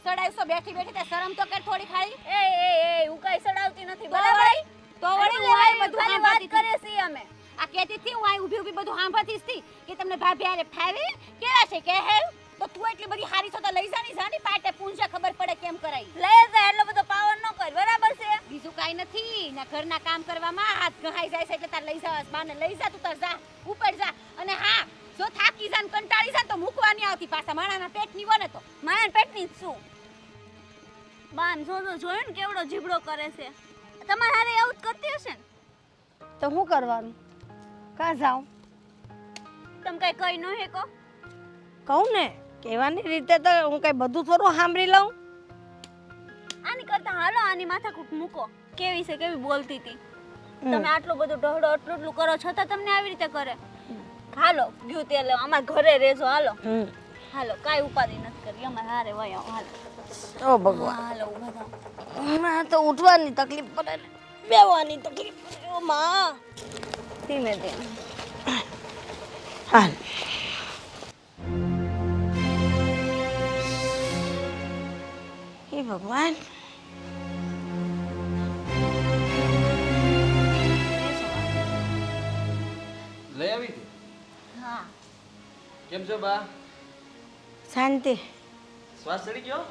સડાઈસો બેઠી બેઠી તે શરમ તો કર થોડી ખાલી. એ હું કઈ સડાવતી નથી બરાબર તો વળી હું આ બધું ખાલી વાત સાંભળતી કરે છે અમે આ કહેતી હતી હું આ ઊભી ઊભી બધું સાંભળતી હતી કે તમને ભાભી આરે ફાવે કેવા છે કે હે તો તું એટલી બધી હારી છો તો લઈ જાની જાની પાટે પૂંછે ખબર પડે કેમ કરાઈ. લઈ જા એટલો બધો પાવર ન કર બરાબર છે બીજું કાઈ નથી ના ઘરના કામ કરવામાં હાથ ઘહાઈ જાય છે એટલે તાર લઈ જવાસ બાને લઈ જા તું તાર જા ઉપર જા. અને હા જો થાકી જાન કંટાળી જાન તો મૂકવા નહીં આવતી પાછા માણાના પેટની બને તો. મારા પેટની જ શું બાન જોયું ને કેવડો જીબડો કરે છે તમારે હારે એવું જ કરતી હશે ને તો શું કરવાનું? કાં જાઉં? તમે કઈ કઈ ન હેકો કહું ને કહેવાની રીતે તો હું કઈ બધું થોડું સાંભળી લઉં. આની કરતા હાલો આની માથાકૂટ મૂકો કેવી છે કેવી બોલતી હતી તમે આટલો બધો ઢહડો એટલું કરો છતાં તમને આવી રીતે કરે હાલો ગયું તે લે અમાર ઘરે રહેજો હાલો હાલો કાઈ ઉપાધિ નથી કરી અમાર હારે વયા હાલો ઓ ભગવાન, હાલો ઊભા થાઓ હમણાં તો ઉઠવાની તકલીફ પડે ને બેવાની તકલીફ પડે. ઓ માં, ધીમે ધીમે હાલ હે ભગવાન. લઈ આવી હતી હા કેમ છો બા શાંતિ. શ્વાસ ચડી ગયો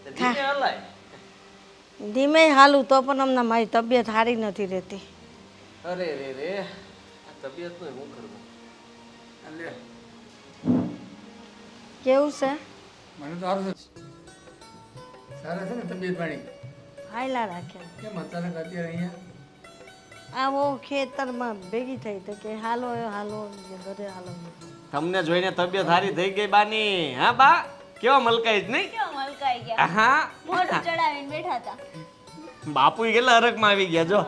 તો ધીમે હલાય ધીમે હાલું તો પણ હમણાં મારી તબિયત સારી નથી રહેતી. અરે રે રે આ તબિયત નું હું કરવું એટલે કેવું છે? મને તો સારું છે. સારા છે ને તબિયત પાણી? હાયલા રાખે. કેમ અચાનક અત્યારે અહીંયા? આવો ખેતરમાં ભેગી થઈ તો કે હાલો હાલો ઘરે હાલો. તમને જોઈને તબિયત સારી થઈ ગઈ બાની હા બા કેવો મલકાઈ જ નહીં કેવો મલકાઈ ગયા હા મોઢું ચડાવીને બેઠા હતા બાપુ કેટલા હરકમાં આવી ગયા જો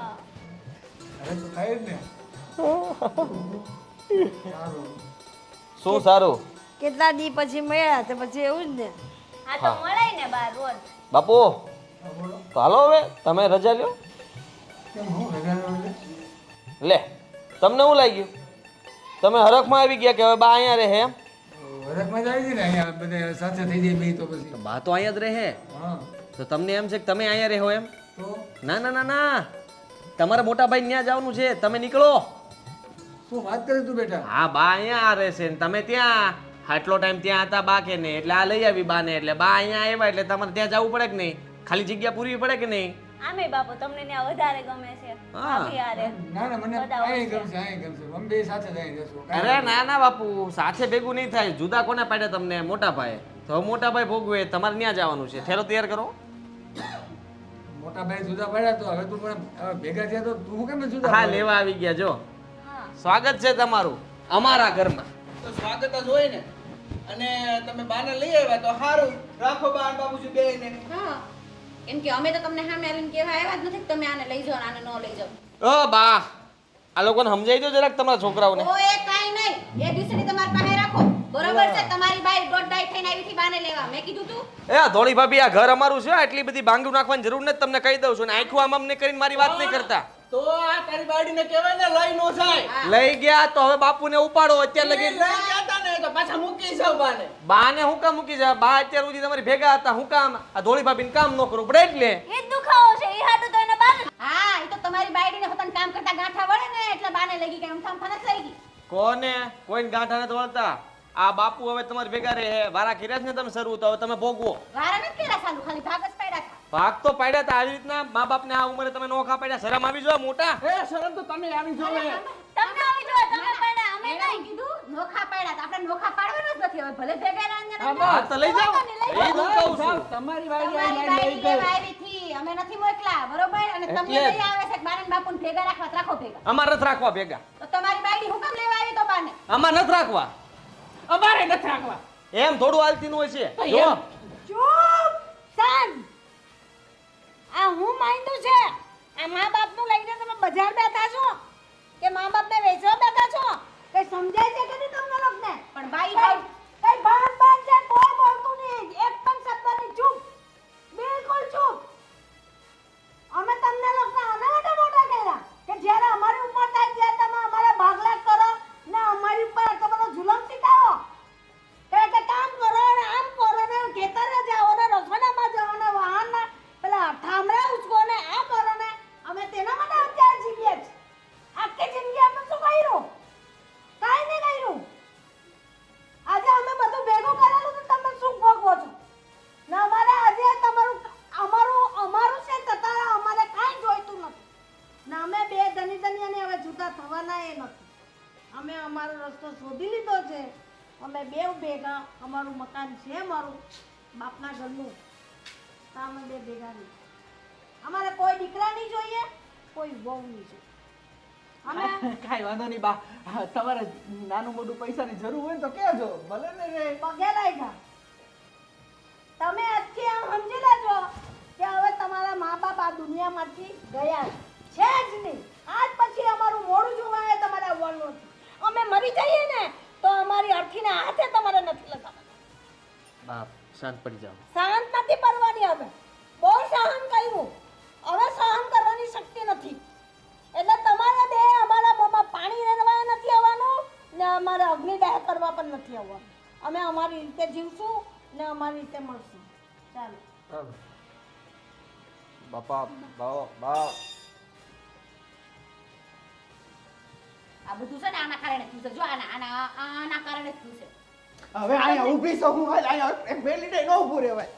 અરે તો થાય જ ને. સારું. શું સારું કેટલા દી પછી મળ્યા તો પછી એવું જ ને. આ તો મળાય ને બાર રોજ બાપુ હા, બોલો. તો હાલો હવે તમે રજા લ્યો કેમ હું રજા લેવા એટલે? લે તમને શું લાગ્યું તમે હરખમાં આવી ગયા કે હવે બા અહીંયા રહે એમ વરખમાં જ આવી હતી ને અહીંયા બધા સાથે થઈ જાય બે તો પછી. બા તો અહીંયા જ રહે હા તો તમને એમ છે કે તમે અહીંયા રહો એમ તો ના ના ના ના તમારા મોટા ભાઈ ત્યાં જવાનું છે તમે નીકળો શું વાત કરી તું બેટા? હા બા અહીંયા રહેશે ને તમે ત્યાં આટલો ટાઈમ ત્યાં હતા બા કે નહીં એટલે આ લઈ આવી બાને એટલે બા અહીંયા આવ્યા એટલે તમારે ત્યાં જવું પડે કે નહીં ખાલી જગ્યા પૂરવી પડે કે નહીં આમે બાપુ તમને ત્યાં વધારે ગમે છે ભાભી હારે ના ના મને બધા અહીં હોય છે. ગમશે અહીં ગમશે અમે બે સાથે જ અહીં જશું. અરે ના ના બાપુ સાથે ભેગું નહીં થાય જુદા કોને પાડ્યા તમને મોટા ભાઈ તો મોટા ભાઈ ભોગવે તમારે ત્યાં જવાનું છે ઠેરો તૈયાર કરો મોટા ભાઈ જુદા પડ્યા તો હવે તું પણ હવે ભેગા થયા તો તું કેમ જુદા હા પડ્યો? લેવા આવી ગયા જો હા સ્વાગત છે તમારું અમારા ઘરમાં તો સ્વાગત જ હોય ને. અને તમે બાને લઈ આવ્યા તો સારું રાખો બા અને બાબુજી બેયને. હા કેમ કે અમે તો તમને સામે આવીને કહેવા આવ્યા જ નથી કે તમે આને લઈ જાઓ ને આને ન લઈ જાઓ. ઓ બા આ લોકોને સમજાઈ દો જરાક તમારા છોકરાઓને ઓ એ કાઈ નહીં એ બીસડી તમારી પાસે રાખો બરોબર છે. તમારી બાઈ દોઢ ડાઈ થઈને આવી હતી બાને લેવા મેં કીધું તું. એ ધોળી ભાભી આ ઘર અમારું છે એટલી બધી બાંગડું નાખવાની જરૂર નથી તમને કહી દઉં છું ને આખું આમ અમને કરીને મારી વાત નહીં કરતા તો આ તારી બાળીને કહેવાય ને લઈ નો જાય. લઈ ગયા તો હવે બાપુને ઉપાડો અત્યારે લગી લઈ ગયા તા ને તો પાછા મૂકી જાવ બાને. બાને હું કામ મૂકી જાય બા અત્યાર સુધી તમારી ભેગા હતા હું કામ આ ધોળી ભાભીને કામ ન કરવું પડે એટલે એ જ દુખાવો છે એ હાટું તો એને બાને હા એ તો તમારી બાઈડીને પોતાનું કામ કરતા ગાંઠા વળે ને એટલે બાને લઈ ગઈ કે આમ ફનસ લઈ ગઈ. કોને કોઈને ગાંઠા નથી વળતા આ બાપુ હવે તમારી ભેગા રહે વારા કર્યા છે ને તમે સરવું તો હવે તમે ભોગવો વારા નથી કર્યા સાલું ખાલી ભાગ જ પડ્યા હતા. ભાગ તો પાડ્યા હતા આવી રીતના મા બાપને આ ઉંમરે તમે નોખા પાડ્યા શરમ આવી જો મોટા એ શરમ તો તમે આવી જોવે. તમને આવી જોઈએ તમે પડ્યા અમે મેં નહીં કીધું નોખા પાડ્યા હતા. આપણે નોખા પાડવાના જ નથી હવે ભલે ભેગા રહ્યા ને હા તો લઈ જાઓ એ જ હું કહું છું તમારી વાળી તમારી બાઈ લેવા આવી થી અમે નથી મોકલા બરોબર અને તમને એટલે જ. લઈ આવે છે કે બાને ને બાપુને ભેગા રાખવા તો રાખો ભેગા. અમારે નથી રાખવા ભેગા તો તમારી બાઈ હું કામ લેવા આવી તો બાને. અમારે નથી રાખવા અમારે નથી રાખવા. એમ થોડું હાલતી નું હોય છે તો જો એમ. ચૂપ શાન. આ હું માયનું છે આ મા બાપનું લઈને તમે બજાર બેઠા છો કે મા બાપને વેચવા બેઠા છો કઈ સમજાય છે કે નહીં તમને લોકોને? પણ બાઈ કઈ કઈ બાન બાન છે કોઈ બોલતું નહીં એક પણ શબ્દ નહીં ચૂપ બિલકુલ ચૂપ. અમે તમને લોકોને આના માટે મોટા કર્યા કે જ્યારે અમારી ઉંમર થાય ત્યારે તમે અમારા ભાગલા કરો ને અમારી ઉપર આટલો બધો જુલમ ચીકાવો કે કામ કરો ને આમ કરો ને ખેતરે જાઓ ને મારું બાપના ઘરનું તો અમે બે ભેગા નહીં. અમારે કોઈ દીકરા નહીં જોઈએ, કોઈ વહુ નહીં જોઈએ. અમે કાંઈ વાંધો નહીં બા. હા, તમારે નાનું મોટું પૈસાની જરૂર હોય ને તો કહેજો, ભલે ને રે. પગે લાગ્યા. તમે આજથી આમ સમજી લેજો કે હવે તમારા મા બાપ આ દુનિયામાંથી ગયા છે જ નહીં. આજ પછી અમારું મોડું જોવા એ તમારે આવવાનું નથી. અમે મરી જઈએ ને તો અમારી અર્થીને હાથે તમારે નથી લગાવવાના. બાપ શાંત પડી જાઓ. સહન નથી કરવાની. હવે બહુ સહન કર્યું, હવે સહન કરવાની શક્તિ નથી. એટલે તમારે બે અમારા મોંમાં પાણી રેડવા નથી આવવાનું ને અમારે અગ્નિદાહ કરવા પણ નથી આવવાનું. અમે અમારી રીતે જીવશું ને અમારી રીતે મળશું. ચાલો. બાપા બા આ બધું છે ને આના કારણે થયું છે. જો આના કારણે જ થયું છે. હવે અહીંયા ઊભી છો હું, હાલ અહીંયા એક બે લીટે ન ઊભું રહેવાય.